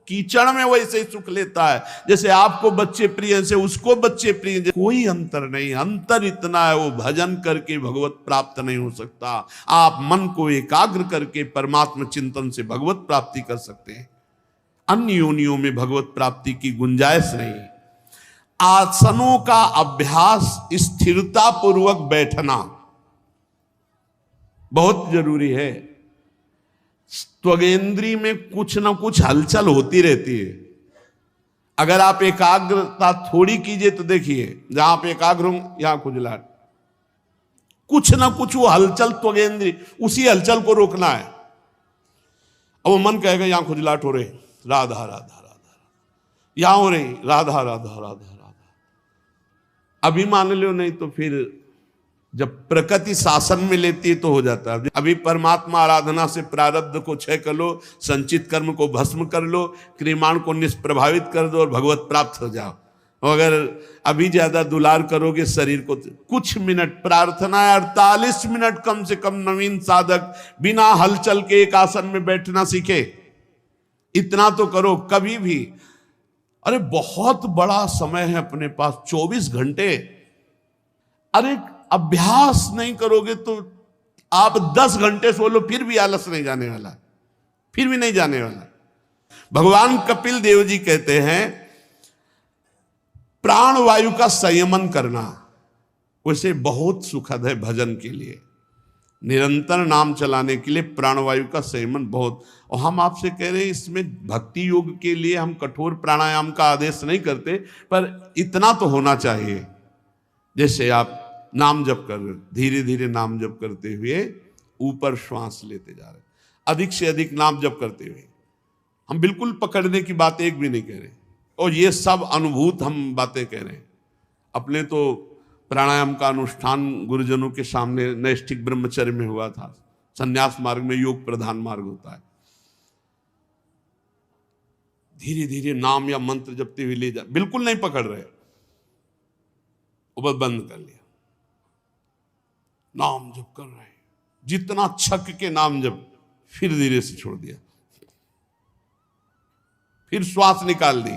कीचड़ में वैसे ही सुख लेता है जैसे आपको बच्चे प्रिय से उसको बच्चे प्रिय। कोई अंतर नहीं, अंतर इतना है वो भजन करके भगवत प्राप्त नहीं हो सकता। आप मन को एकाग्र करके परमात्मा चिंतन से भगवत प्राप्ति कर सकते हैं। अन्य योनियों में भगवत प्राप्ति की गुंजाइश नहीं। आसनों का अभ्यास, स्थिरता पूर्वक बैठना बहुत जरूरी है। त्वगेंद्री में कुछ ना कुछ हलचल होती रहती है। अगर आप एकाग्रता थोड़ी कीजिए तो देखिए, जहां आप एकाग्र हो यहां खुजलाहट, कुछ ना कुछ वो हलचल त्वगेंद्री, उसी हलचल को रोकना है। अब वो मन कहेगा यहां खुजलाहट हो रही, राधा राधा राधा, यहां हो रही राधा राधा राधा राधा, अभी मान लो, नहीं तो फिर जब प्रकृति शासन में लेती है तो हो जाता है। अभी परमात्मा आराधना से प्रारब्ध को क्षय कर लो, संचित कर्म को भस्म कर लो, क्रियमाण को निष्प्रभावित कर दो और भगवत प्राप्त हो जाओ। अगर अभी ज्यादा दुलार करोगे शरीर को, कुछ मिनट प्रार्थना 48 मिनट कम से कम नवीन साधक बिना हलचल के एक आसन में बैठना सीखे। इतना तो करो कभी भी। अरे बहुत बड़ा समय है अपने पास, 24 घंटे। अरे अभ्यास नहीं करोगे तो आप 10 घंटे सो लो फिर भी आलस नहीं जाने वाला, फिर भी नहीं जाने वाला। भगवान कपिल देव जी कहते हैं प्राण वायु का संयमन करना वैसे बहुत सुखद है भजन के लिए, निरंतर नाम चलाने के लिए प्राणवायु का संयमन बहुत। और हम आपसे कह रहे हैं इसमें भक्ति योग के लिए हम कठोर प्राणायाम का आदेश नहीं करते, पर इतना तो होना चाहिए। जैसे आप नाम जप कर रहे, धीरे धीरे नाम जप करते हुए ऊपर श्वास लेते जा रहे, अधिक से अधिक नाम जप करते हुए। हम बिल्कुल पकड़ने की बात एक भी नहीं कह रहे, और ये सब अनुभूत हम बातें कह रहे हैं। अपने तो प्राणायाम का अनुष्ठान गुरुजनों के सामने नैष्ठिक ब्रह्मचर्य में हुआ था। संन्यास मार्ग में योग प्रधान मार्ग होता है। धीरे धीरे नाम या मंत्र जपते हुए ले जा, बिल्कुल नहीं पकड़ रहे, बस बंद कर लिया, नाम जप कर रहे हैं, जितना छक के नाम जप, फिर धीरे से छोड़ दिया, फिर श्वास निकाल दी,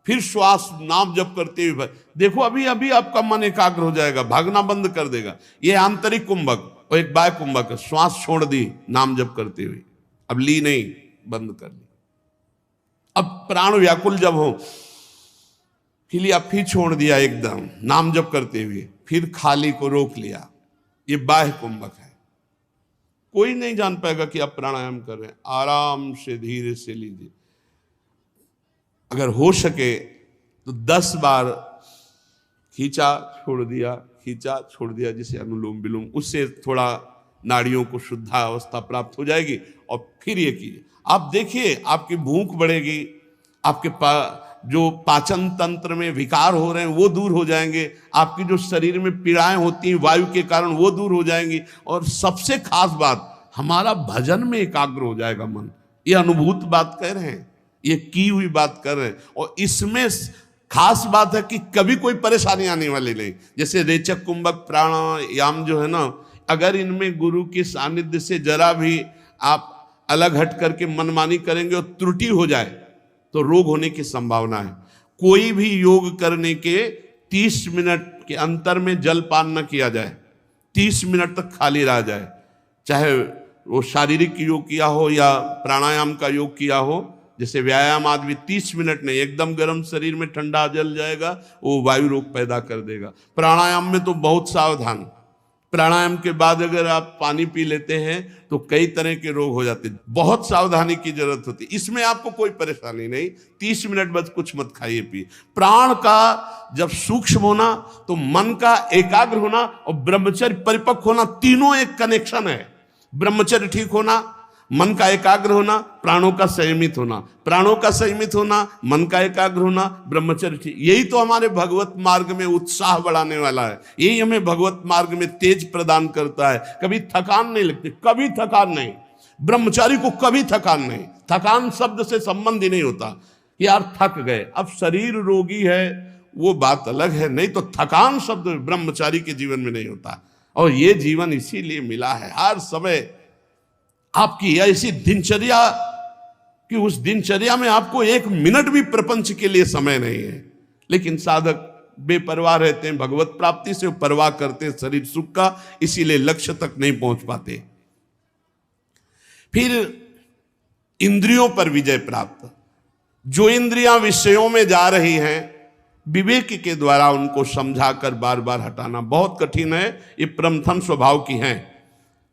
फिर श्वास नाम जप करते हुए देखो अभी अभी आपका मन एकाग्र हो जाएगा, भागना बंद कर देगा। ये आंतरिक कुंभक और एक बाह्य कुंभक है। श्वास छोड़ दी नाम जप करते हुए, अब ली नहीं, बंद कर ली। अब प्राण व्याकुल जब हो फिर छोड़ दिया एकदम नाम जप करते हुए, फिर खाली को रोक लिया, ये बाह्य कुंभक है। कोई नहीं जान पाएगा कि आप प्राणायाम कर रहे हैं। आराम से धीरे से लीजिए, अगर हो सके तो 10 बार खींचा छोड़ दिया, खींचा छोड़ दिया, जिसे अनुलोम विलोम, उससे थोड़ा नाड़ियों को शुद्धावस्था प्राप्त हो जाएगी। और फिर ये कीजिए, आप देखिए आपकी भूख बढ़ेगी, आपके जो पाचन तंत्र में विकार हो रहे हैं वो दूर हो जाएंगे, आपकी जो शरीर में पीड़ाएं होती हैं वायु के कारण वो दूर हो जाएंगी, और सबसे खास बात हमारा भजन में एकाग्र हो जाएगा मन। ये अनुभूत बात कह रहे हैं, ये की हुई बात कर रहे हैं। और इसमें खास बात है कि कभी कोई परेशानी आने वाली नहीं। जैसे रेचक कुंभक प्राणायाम जो है ना, अगर इनमें गुरु के सानिध्य से जरा भी आप अलग हट करके मनमानी करेंगे और त्रुटि हो जाए तो रोग होने की संभावना है। कोई भी योग करने के 30 मिनट के अंतर में जलपान न किया जाए, 30 मिनट तक खाली रह जाए, चाहे वो शारीरिक योग किया हो या प्राणायाम का योग किया हो। जैसे व्यायाम आदमी 30 मिनट नहीं, एकदम गर्म शरीर में ठंडा जल जाएगा, वो वायु रोग पैदा कर देगा। प्राणायाम में तो बहुत सावधान, प्राणायाम के बाद अगर आप पानी पी लेते हैं तो कई तरह के रोग हो जाते हैं, बहुत सावधानी की जरूरत होती है। इसमें आपको कोई परेशानी नहीं, 30 मिनट बस कुछ मत खाइए पिए। प्राण का जब सूक्ष्म होना तो मन का एकाग्र होना और ब्रह्मचर्य परिपक्व होना, तीनों एक कनेक्शन है। ब्रह्मचर्य ठीक होना, मन का एकाग्र होना, प्राणों का संयमित होना, प्राणों का संयमित होना, मन का एकाग्र होना, ब्रह्मचर्य ठीक। यही तो हमारे भगवत मार्ग में उत्साह बढ़ाने वाला है, यही हमें भगवत मार्ग में तेज प्रदान करता है। कभी थकान नहीं लगती, कभी थकान नहीं। ब्रह्मचारी को कभी थकान नहीं, थकान शब्द से संबंध ही नहीं होता कि यार थक गए। अब शरीर रोगी है वो बात अलग है, नहीं तो थकान शब्द ब्रह्मचारी के जीवन में नहीं होता। और ये जीवन इसीलिए मिला है, हर समय आपकी ऐसी दिनचर्या कि उस दिनचर्या में आपको 1 मिनट भी प्रपंच के लिए समय नहीं है। लेकिन साधक बेपरवाह रहते हैं, भगवत प्राप्ति से परवाह करते हैं शरीर सुख का, इसीलिए लक्ष्य तक नहीं पहुंच पाते। फिर इंद्रियों पर विजय प्राप्त। जो इंद्रियां विषयों में जा रही हैं, विवेक के द्वारा उनको समझाकर बार बार हटाना बहुत कठिन है। ये प्रमथन स्वभाव की हैं।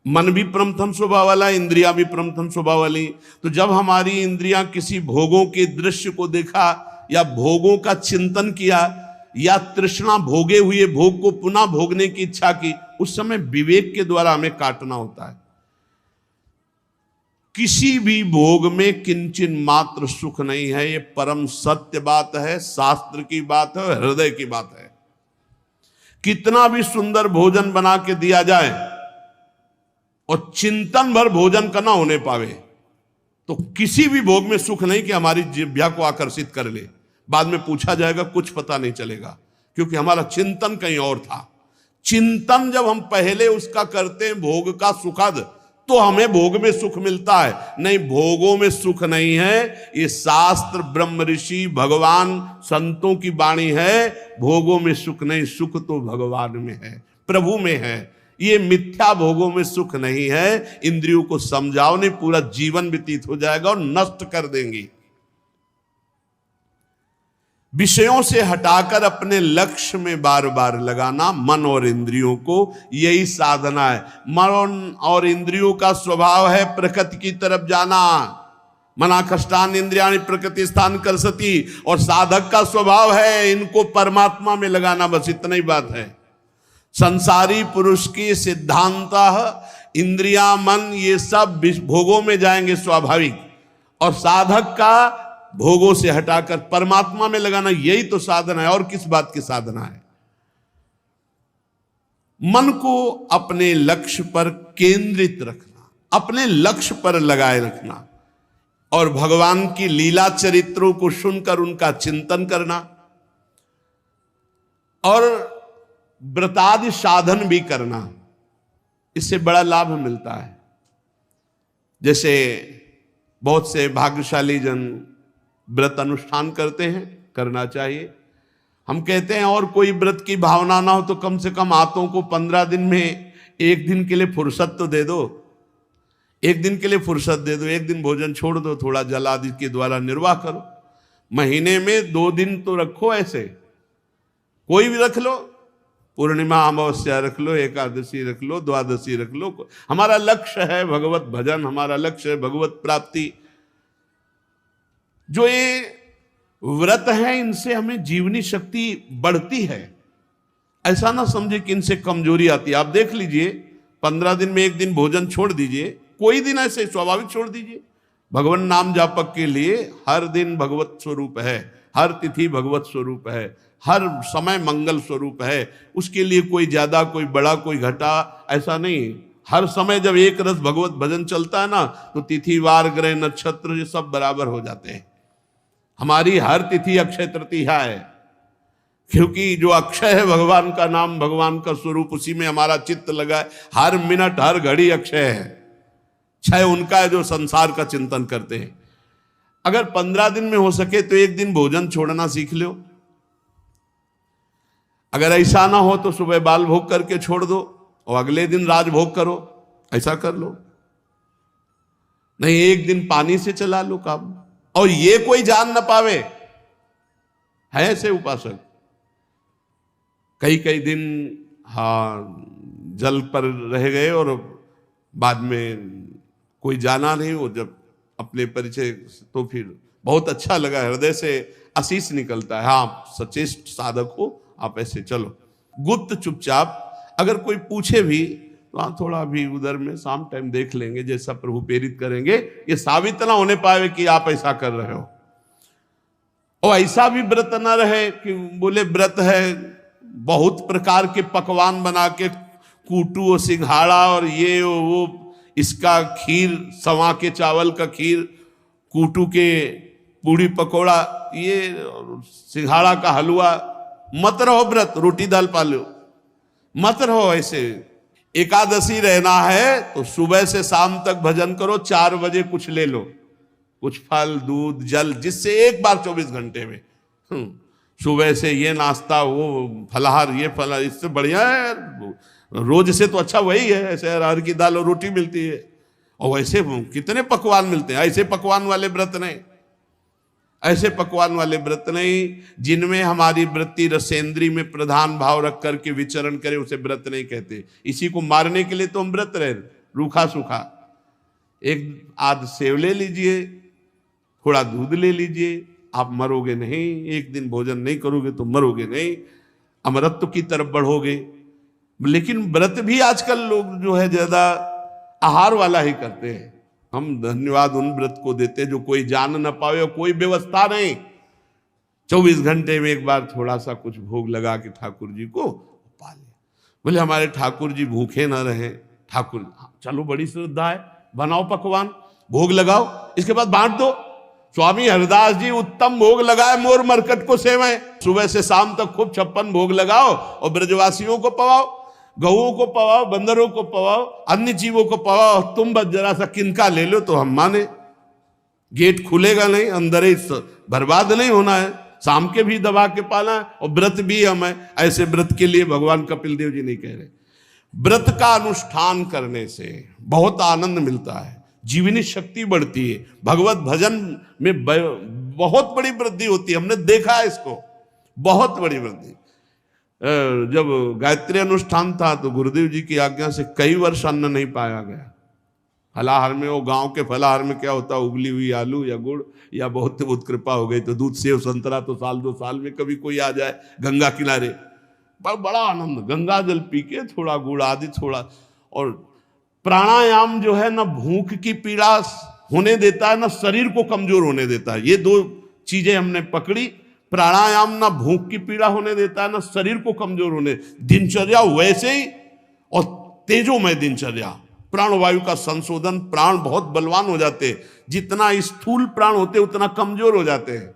मन भी प्रमथन स्वभाव वाला, इंद्रियां भी प्रमथन स्वभाव वाली। तो जब हमारी इंद्रियां किसी भोगों के दृश्य को देखा या भोगों का चिंतन किया या तृष्णा भोगे हुए भोग को पुनः भोगने की इच्छा की, उस समय विवेक के द्वारा हमें काटना होता है। किसी भी भोग में किंचिन मात्र सुख नहीं है, ये परम सत्य बात है, शास्त्र की बात है, हृदय की बात है। कितना भी सुंदर भोजन बना के दिया जाए और चिंतन भर भोजन का ना होने पावे, तो किसी भी भोग में सुख नहीं कि हमारी जिह्वा को आकर्षित कर ले। बाद में पूछा जाएगा, कुछ पता नहीं चलेगा, क्योंकि हमारा चिंतन कहीं और था। चिंतन जब हम पहले उसका करते हैं भोग का सुखद, तो हमें भोग में सुख मिलता है। नहीं, भोगों में सुख नहीं है। ये शास्त्र, ब्रह्म ऋषि, भगवान, संतों की वाणी है। भोगों में सुख नहीं, सुख तो भगवान में है, प्रभु में है। ये मिथ्या भोगों में सुख नहीं है। इंद्रियों को समझाओ, नहीं पूरा जीवन व्यतीत हो जाएगा और नष्ट कर देंगी। विषयों से हटाकर अपने लक्ष्य में बार बार लगाना मन और इंद्रियों को, यही साधना है। मन और इंद्रियों का स्वभाव है प्रकृति की तरफ जाना। मनाकष्टान इंद्रियाणि प्रकृति स्थान करसती। और साधक का स्वभाव है इनको परमात्मा में लगाना, बस इतना ही बात है। संसारी पुरुष की सिद्धांत इंद्रिया मन ये सब भोगों में जाएंगे स्वाभाविक, और साधक का भोगों से हटाकर परमात्मा में लगाना, यही तो साधना है। और किस बात की साधना है? मन को अपने लक्ष्य पर केंद्रित रखना, अपने लक्ष्य पर लगाए रखना, और भगवान की लीला चरित्रों को सुनकर उनका चिंतन करना, और व्रतादि साधन भी करना। इससे बड़ा लाभ मिलता है। जैसे बहुत से भाग्यशाली जन व्रत अनुष्ठान करते हैं, करना चाहिए। हम कहते हैं और कोई व्रत की भावना ना हो तो कम से कम हाथों को 15 दिन में 1 दिन के लिए फुर्सत तो दे दो। 1 दिन के लिए फुर्सत दे दो, 1 दिन भोजन छोड़ दो, थोड़ा जल आदि के द्वारा निर्वाह करो। महीने में 2 दिन तो रखो, ऐसे कोई भी रख लो, पूर्णिमा अमावस्या रख लो, एकादशी रख लो, द्वादशी रख लो। हमारा लक्ष्य है भगवत भजन, हमारा लक्ष्य है भगवत प्राप्ति। जो ये व्रत है इनसे हमें जीवनी शक्ति बढ़ती है। ऐसा ना समझे कि इनसे कमजोरी आती है। आप देख लीजिए, 15 दिन में 1 दिन भोजन छोड़ दीजिए, कोई दिन ऐसे स्वाभाविक छोड़ दीजिए। भगवान नाम जापक के लिए हर दिन भगवत स्वरूप है, हर तिथि भगवत स्वरूप है, हर समय मंगल स्वरूप है। उसके लिए कोई ज्यादा, कोई बड़ा, कोई घटा, ऐसा नहीं। हर समय जब एक रस भगवत भजन चलता है ना, तो तिथि, वार, ग्रह, नक्षत्र ये सब बराबर हो जाते हैं। हमारी हर तिथि अक्षय तृतीया है, क्योंकि जो अक्षय है भगवान का नाम, भगवान का स्वरूप, उसी में हमारा चित्त लगा है। हर मिनट हर घड़ी अक्षय है। क्षय उनका है जो संसार का चिंतन करते हैं। अगर 15 दिन में हो सके तो 1 दिन भोजन छोड़ना सीख लो। अगर ऐसा ना हो तो सुबह बाल भोग करके छोड़ दो और अगले दिन राजभोग करो, ऐसा कर लो। नहीं, 1 दिन पानी से चला लो काम, और ये कोई जान ना पावे। है ऐसे उपासक कई दिन जल पर रह गए और बाद में कोई जाना नहीं। वो जब अपने परिचय, तो फिर बहुत अच्छा लगा, हृदय से आशीष निकलता है। हाँ, सचेष्ट साधक हो आप, ऐसे चलो गुप्त चुपचाप। अगर कोई पूछे भी तो हाँ, थोड़ा भी उधर में शाम टाइम देख लेंगे, जैसा प्रभु प्रेरित करेंगे। ये साबित ना होने पाए कि आप ऐसा कर रहे हो। और ऐसा भी व्रत ना रहे कि बोले व्रत है, बहुत प्रकार के पकवान बना के, कूटू और सिंघाड़ा और ये वो, इसका खीर, सवा के चावल का खीर, कूटू के पूड़ी पकौड़ा, ये सिंघाड़ा का हलवा। मत रहो व्रत, रोटी दाल पालो, मत रहो ऐसे। एकादशी रहना है तो सुबह से शाम तक भजन करो, 4 बजे कुछ ले लो, कुछ फल दूध जल, जिससे एक बार 24 घंटे में सुबह से ये नाश्ता वो फलाहार ये फलाहार, इससे बढ़िया है रोज से तो अच्छा वही है। ऐसे अरहर की दाल और रोटी मिलती है, और वैसे कितने पकवान मिलते हैं। ऐसे पकवान वाले व्रत नहीं, ऐसे पकवान वाले व्रत नहीं जिनमें हमारी वृत्ति रसेंद्री में प्रधान भाव रख करके विचरण करे, उसे व्रत नहीं कहते। इसी को मारने के लिए तो हम व्रत रहे, रूखा सूखा। एक आध सेव ले लीजिए, थोड़ा दूध ले लीजिए, आप मरोगे नहीं। एक दिन भोजन नहीं करोगे तो मरोगे नहीं, अमरत्व की तरफ बढ़ोगे। लेकिन व्रत भी आजकल लोग जो है ज्यादा आहार वाला ही करते हैं। हम धन्यवाद उन व्रत को देते जो कोई जान न पावे और कोई व्यवस्था नहीं, 24 घंटे में एक बार थोड़ा सा कुछ भोग लगा के ठाकुर जी को पा ले। बोले हमारे ठाकुर जी भूखे न रहे। ठाकुर चलो बड़ी श्रद्धा है, बनाओ पकवान, भोग लगाओ, इसके बाद बांट दो। स्वामी हरिदास जी उत्तम भोग लगाए, मोर मरकट को सेवएं। सुबह से शाम तक खूब 56 भोग लगाओ और ब्रजवासियों को पवाओ, गऊओं को पवाओ, बंदरों को पवाओ, अन्य जीवों को पवाओ। तुम बस जरा सा किनका ले लो तो हम माने। गेट खुलेगा नहीं, अंदर ही बर्बाद नहीं होना है, शाम के भी दबा के पाना है, और व्रत भी हम है। ऐसे व्रत के लिए भगवान कपिल देव जी नहीं कह रहे। व्रत का अनुष्ठान करने से बहुत आनंद मिलता है, जीवनी शक्ति बढ़ती है, भगवत भजन में बहुत बड़ी वृद्धि होती है। हमने देखा है इसको, बहुत बड़ी वृद्धि। जब गायत्री अनुष्ठान था तो गुरुदेव जी की आज्ञा से कई वर्ष अन्न नहीं पाया गया। फलाहार में, वो गांव के फलाहार में क्या होता, उबली हुई आलू या गुड़, या बहुत कृपा हो गई तो दूध सेव संतरा, तो साल 2 साल में कभी कोई आ जाए गंगा किनारे, बड़ा आनंद, गंगा जल पी के थोड़ा गुड़ आदि थोड़ा। और प्राणायाम जो है ना भूख की पीड़ा होने देता है, ना शरीर को कमजोर होने देता है। ये 2 चीजें हमने पकड़ी। प्राणायाम ना भूख की पीड़ा होने देता है, ना शरीर को कमजोर होने। दिनचर्या वैसे ही, और तेजोमय दिनचर्या, प्राणवायु का संशोधन, प्राण बहुत बलवान हो जाते हैं। जितना स्थूल प्राण होते उतना कमजोर हो जाते हैं,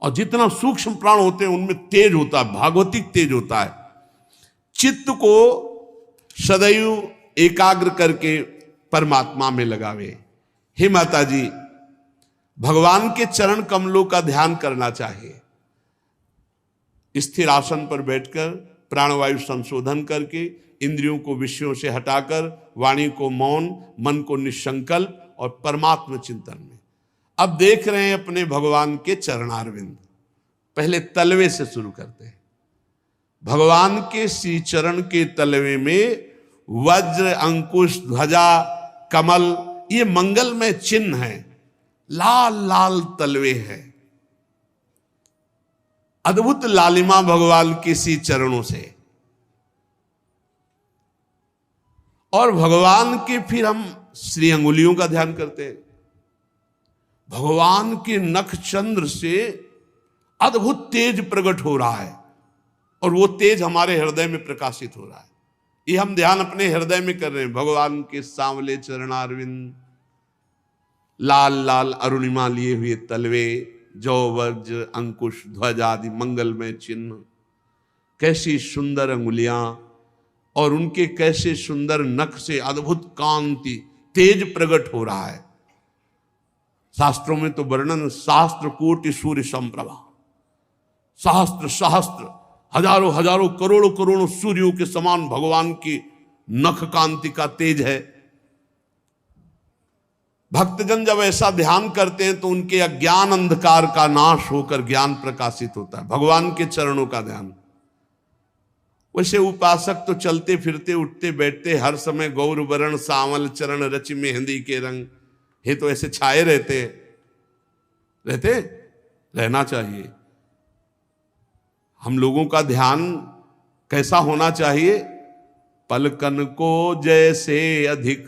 और जितना सूक्ष्म प्राण होते हैं उनमें तेज होता है, भागवतिक तेज होता है। चित्त को सदैव एकाग्र करके परमात्मा में लगावे। हे माता जी, भगवान के चरण कमलों का ध्यान करना चाहिए। स्थिर आसन पर बैठकर प्राणवायु संशोधन करके, इंद्रियों को विषयों से हटाकर, वाणी को मौन, मन को निसंकल्प और परमात्मा चिंतन में। अब देख रहे हैं अपने भगवान के चरणारविंद। पहले तलवे से शुरू करते हैं। भगवान के श्री चरण के तलवे में वज्र, अंकुश, ध्वजा, कमल, ये मंगलमय चिन्ह है। लाल लाल तलवे है, अद्भुत लालिमा भगवान के श्री चरणों से। और भगवान के फिर हम श्री अंगुलियों का ध्यान करते हैं। भगवान के नख चंद्र से अद्भुत तेज प्रकट हो रहा है, और वो तेज हमारे हृदय में प्रकाशित हो रहा है। ये हम ध्यान अपने हृदय में कर रहे हैं। भगवान के सांवले चरणारविंद, लाल लाल अरुणिमा लिए हुए तलवे, जौ, वज्र, अंकुश, ध्वज आदि मंगलमय चिन्ह, कैसी सुंदर अंगुलियां, और उनके कैसे सुंदर नख से अद्भुत कांति, तेज प्रकट हो रहा है। शास्त्रों में तो वर्णन, शास्त्र कोटि सूर्य संप्रभा, सहस्त्र सहस्त्र, हजारों हजारों, करोड़ों करोड़ों सूर्यों के समान भगवान की नख कांति का तेज है। भक्तजन जब ऐसा ध्यान करते हैं तो उनके अज्ञान अंधकार का नाश होकर ज्ञान प्रकाशित होता है। भगवान के चरणों का ध्यान। वैसे उपासक तो चलते फिरते उठते बैठते हर समय गौर वरण सावल चरण रच मेहंदी के रंग, हे तो ऐसे छाए रहते रहना चाहिए। हम लोगों का ध्यान कैसा होना चाहिए? पलकन को जैसे अधिक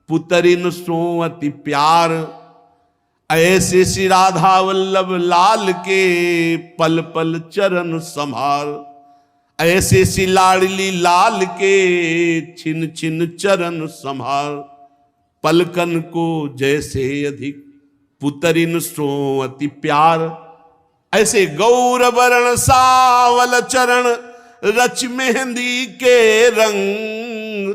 पुतरिन सो अति प्यार, ऐसे श्री राधा वल्लभ लाल के पल पल चरण संभार, ऐसे श्री लाडली लाल के छिन छिन चरण संभार। पलकन को जैसे अधिक पुतरिन सो अति प्यार, ऐसे गौर वरण सावल चरण रच मेहंदी के रंग,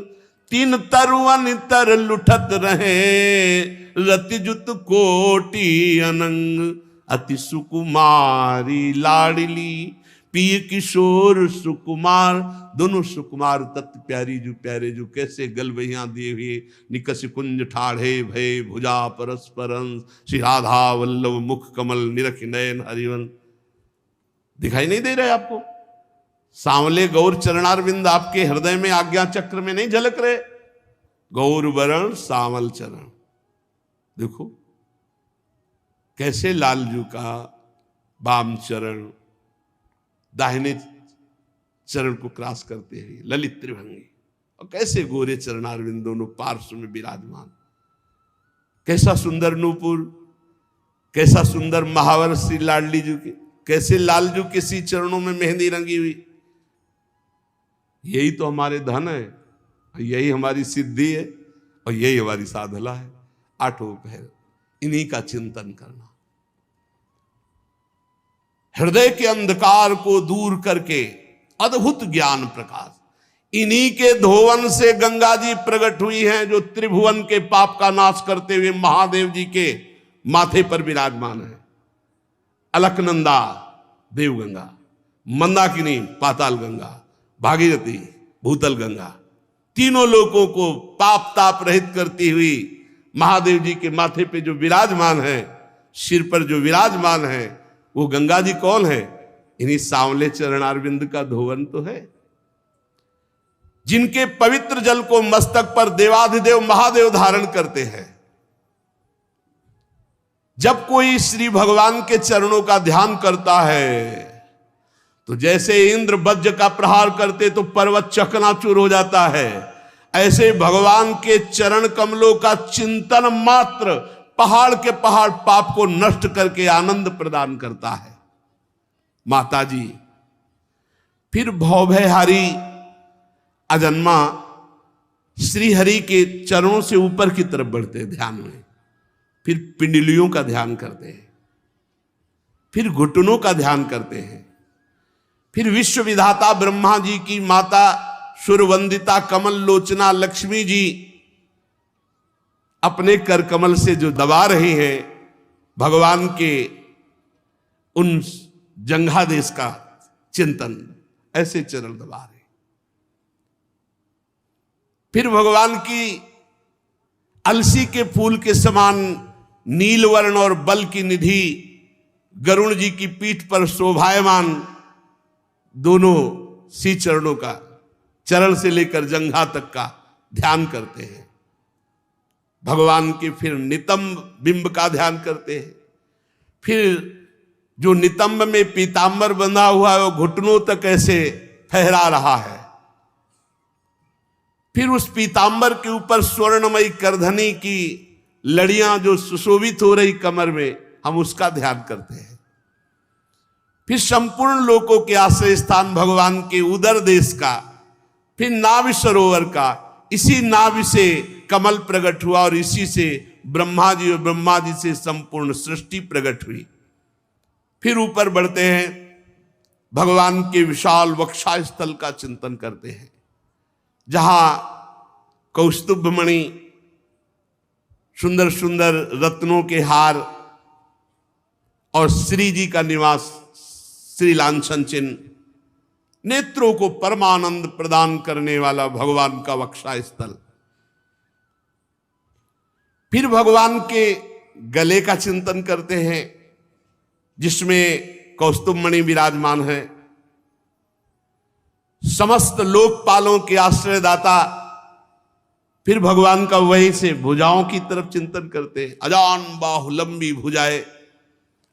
तीन तरुवन तर लुठत रहे, रतिजुत कोटि अनंग, अति सुकुमारी लाडली, पिय किशोर सुकुमार। दोनों सुकुमार तत्व प्यारी जो प्यारे जो कैसे गलबहियां दिए हुए, निकस कुंज ठाढ़े भय भुजा परस्परंस, श्री राधा वल्लभ मुख कमल निरख नयन हरिवन। दिखाई नहीं दे रहे आपको? सांवले गौर चरणारविंद आपके हृदय में आज्ञा चक्र में नहीं झलक रहे? गौर वरण सांवल चरण, देखो कैसे लालजू का वाम चरण दाहिने चरण को क्रॉस करते हुए ललित त्रिभंगी, और कैसे गोरे चरणारविंद दोनों पार्श्व में विराजमान। कैसा सुंदर नूपुर, कैसा सुंदर महावर श्री लाडली जी के, कैसे लालजू के सी चरणों में मेहंदी रंगी हुई। यही तो हमारे धन है, यही हमारी सिद्धि है, और यही हमारी साधना है। आठों पहर इन्हीं का चिंतन करना, हृदय के अंधकार को दूर करके अद्भुत ज्ञान प्रकाश। इन्हीं के धोवन से गंगा जी प्रकट हुई हैं, जो त्रिभुवन के पाप का नाश करते हुए महादेव जी के माथे पर विराजमान है। अलकनंदा देवगंगा, मंदाकिनी पाताल गंगा, भागीरथी भूतल गंगा, तीनों लोगों को पाप ताप रहित करती हुई महादेव जी के माथे पे जो विराजमान है, सिर पर जो विराजमान है, वो गंगा जी कौन है? इन्हीं सांवले चरणारविंद का धोवन तो है, जिनके पवित्र जल को मस्तक पर देवाधिदेव महादेव धारण करते हैं। जब कोई श्री भगवान के चरणों का ध्यान करता है, तो जैसे इंद्र वज्र का प्रहार करते तो पर्वत चकनाचूर हो जाता है, ऐसे भगवान के चरण कमलों का चिंतन मात्र पहाड़ के पहाड़ पाप को नष्ट करके आनंद प्रदान करता है। माता जी फिर भवभयहारी अजन्मा श्री हरि के चरणों से ऊपर की तरफ बढ़ते हैं ध्यान में, फिर पिंडलियों का ध्यान करते हैं, फिर घुटनों का ध्यान करते हैं, फिर विश्व विधाता ब्रह्मा जी की माता सुरवंदिता कमल लोचना लक्ष्मी जी अपने कर कमल से जो दबा रही हैं भगवान के उन जंघादेश का चिंतन, ऐसे चरण दबा रहे। फिर भगवान की अलसी के फूल के समान नीलवर्ण और बल की निधि गरुण जी की पीठ पर शोभायमान दोनों सी चरणों का, चरण से लेकर जंघा तक का ध्यान करते हैं। भगवान के फिर नितंब बिंब का ध्यान करते हैं, फिर जो नितंब में पीतांबर बंधा हुआ है वो घुटनों तक ऐसे फहरा रहा है, फिर उस पीतांबर के ऊपर स्वर्णमयी करधनी की लड़ियां जो सुशोभित हो रही कमर में, हम उसका ध्यान करते हैं। फिर संपूर्ण लोकों के आश्रय स्थान भगवान के उदर देश का, फिर नाभि सरोवर का, इसी नाभि से कमल प्रकट हुआ और इसी से ब्रह्मा जी और ब्रह्मा जी से संपूर्ण सृष्टि प्रकट हुई। फिर ऊपर बढ़ते हैं, भगवान के विशाल वक्षा स्थल का चिंतन करते हैं, जहां कौस्तुभ मणि, सुंदर सुंदर रत्नों के हार और श्री जी का निवास, श्री लांछन चिन्ह, नेत्रों को परमानंद प्रदान करने वाला भगवान का वक्षा स्थल। फिर भगवान के गले का चिंतन करते हैं, जिसमें कौस्तुभ मणि विराजमान है। समस्त लोकपालों के आश्रयदाता, फिर भगवान का वहीं से भुजाओं की तरफ चिंतन करते हैं। अजान बाहु लंबी भुजाएं,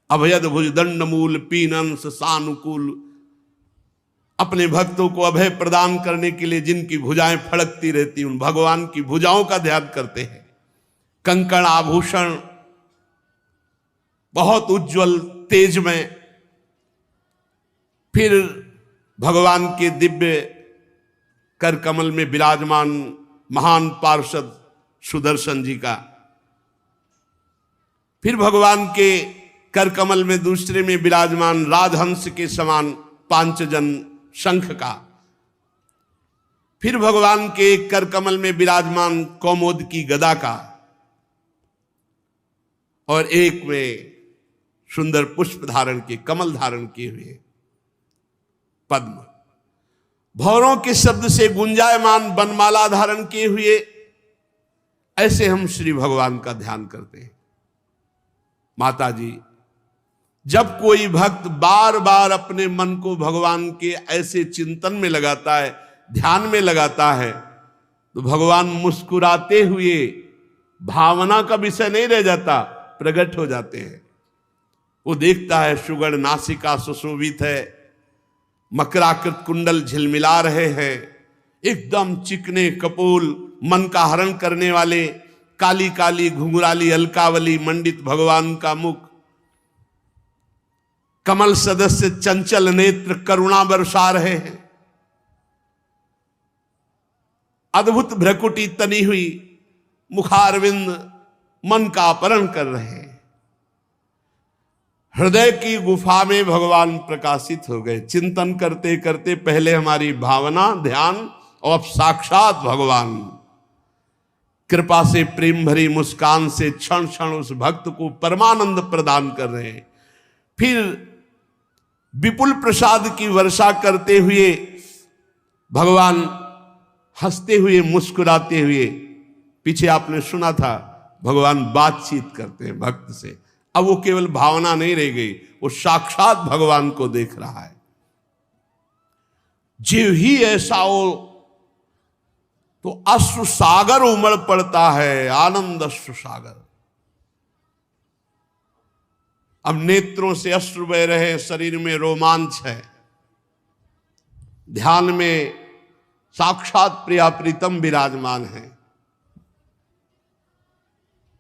अभयद भुज दंड मूल पीनंस सानुकूल, अपने भक्तों को अभय प्रदान करने के लिए जिनकी भुजाएं फड़कती रहती, उन भगवान की भुजाओं का ध्यान करते हैं। कंकण आभूषण बहुत उज्जवल तेजमय, फिर भगवान के दिव्य कर कमल में विराजमान महान पार्षद सुदर्शन जी का, फिर भगवान के कर कमल में दूसरे में विराजमान राजहंस के समान पांचजन शंख का, फिर भगवान के एक कर कमल में विराजमान कौमोद की गदा का और एक में सुंदर पुष्प धारण के कमल धारण किए हुए पद्म, भौरों के शब्द से गुंजायमान वनमाला धारण किए हुए, ऐसे हम श्री भगवान का ध्यान करते हैं। माता जी, जब कोई भक्त बार बार अपने मन को भगवान के ऐसे चिंतन में लगाता है, ध्यान में लगाता है, तो भगवान मुस्कुराते हुए भावना का विषय नहीं रह जाता, प्रकट हो जाते हैं। वो देखता है सुगण नासिका सुशोभित है, मकराकृत कुंडल झिलमिला रहे हैं, एकदम चिकने कपोल मन का हरण करने वाले, काली काली घुंघराली अलकावली मंडित भगवान का मुख, कमल सदस्य चंचल नेत्र करुणा बरसा रहे हैं, अद्भुत भ्रकुटी तनी हुई मुखारविंद मन का अपहरण कर रहे हैं। हृदय की गुफा में भगवान प्रकाशित हो गए। चिंतन करते करते पहले हमारी भावना ध्यान, और अब साक्षात भगवान कृपा से प्रेम भरी मुस्कान से क्षण क्षण उस भक्त को परमानंद प्रदान कर रहे हैं। फिर विपुल प्रसाद की वर्षा करते हुए भगवान हंसते हुए मुस्कुराते हुए, पीछे आपने सुना था भगवान बातचीत करते हैं भक्त से, अब वो केवल भावना नहीं रह गई, वो साक्षात भगवान को देख रहा है। जीव ही ऐसा हो तो अश्रु सागर उमड़ पड़ता है, आनंद अश्रु सागर। अब नेत्रों से अश्रु बह रहे, शरीर में रोमांच है, ध्यान में साक्षात प्रिया प्रीतम विराजमान है।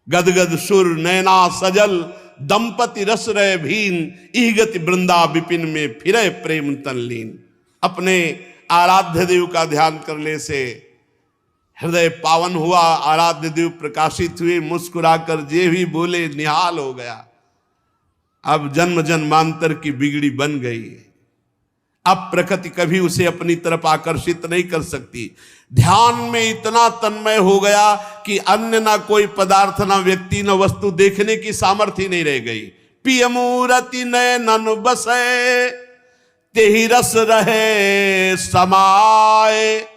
गदगद सुर नैना सजल दंपति रस रहे भीन, इहगति वृंदा विपिन में फिरे प्रेम तनलीन। अपने आराध्य देव का ध्यान करने से हृदय पावन हुआ, आराध्य देव प्रकाशित हुए, मुस्कुराकर जे भी बोले निहाल हो गया। अब जन्म जन्मांतर की बिगड़ी बन गई, अब प्रकृति कभी उसे अपनी तरफ आकर्षित नहीं कर सकती। ध्यान में इतना तन्मय हो गया कि अन्य ना कोई पदार्थ, ना व्यक्ति, ना वस्तु देखने की सामर्थ्य नहीं रह गई। पिय मूरति नैनन बसे, तेहि रस रहे समाए,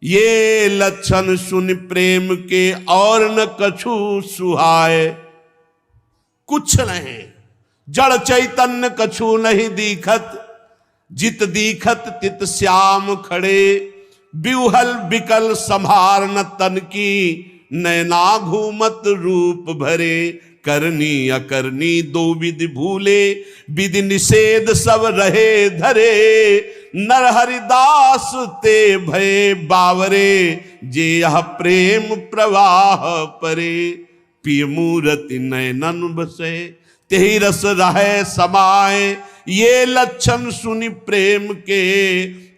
ये लक्षण सुन प्रेम के और न कछु सुहाए। कुछ नहीं, जड़ चैतन्य कछु नहीं दीखत, जित दीखत तित श्याम खड़े। बिउहल बिकल संभार न तन की, नैना घूमत रूप भरे। करनी अकरनी दो विधि भूले, विधि निषेध सब रहे धरे। नर हरिदास ते भय बावरे, जे यह प्रेम प्रवाह परे। पिय मूरति नैनन बसे, तेहि रस रहे समाए। ये लक्षण सुनि प्रेम के,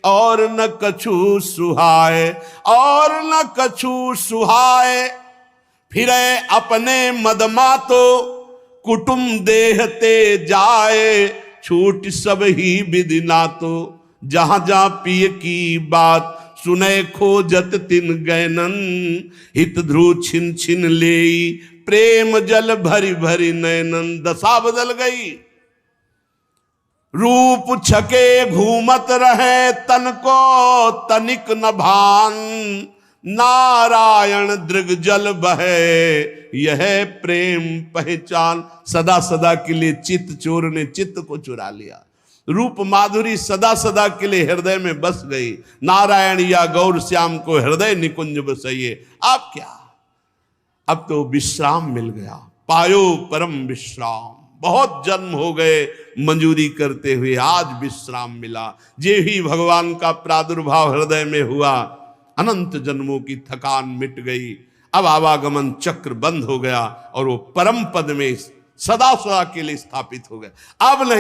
और न कछु सुहाए, और न कछु सुहाए। फिरे अपने मदमा तो, कुटुम देहते जाए। छूट सब ही विधि ना तो, जहां जहां पिय की बात। सुने खोजत तिन गैनन, हित ध्रुव छिन छिन लेई। प्रेम जल भरी भरी नैनन, दशा बदल गई। रूप छके घूमत रहे, तन को तनिक न भान। नारायण दृग जल बहे, यह प्रेम पहचान। सदा सदा के लिए चित्त चोर ने चित्त को चुरा लिया। रूप माधुरी सदा सदा के लिए हृदय में बस गई। नारायण या गौर श्याम को हृदय निकुंज बसाइए। आप क्या, अब तो विश्राम मिल गया, पायो परम विश्राम। बहुत जन्म हो गए मंजूरी करते हुए, आज विश्राम मिला। जे ही भगवान का प्रादुर्भाव हृदय में हुआ, अनंत जन्मों की थकान मिट गई। अब आवागमन चक्र बंद हो गया और वो परम पद में सदा सदा के लिए स्थापित हो गया। अब नहीं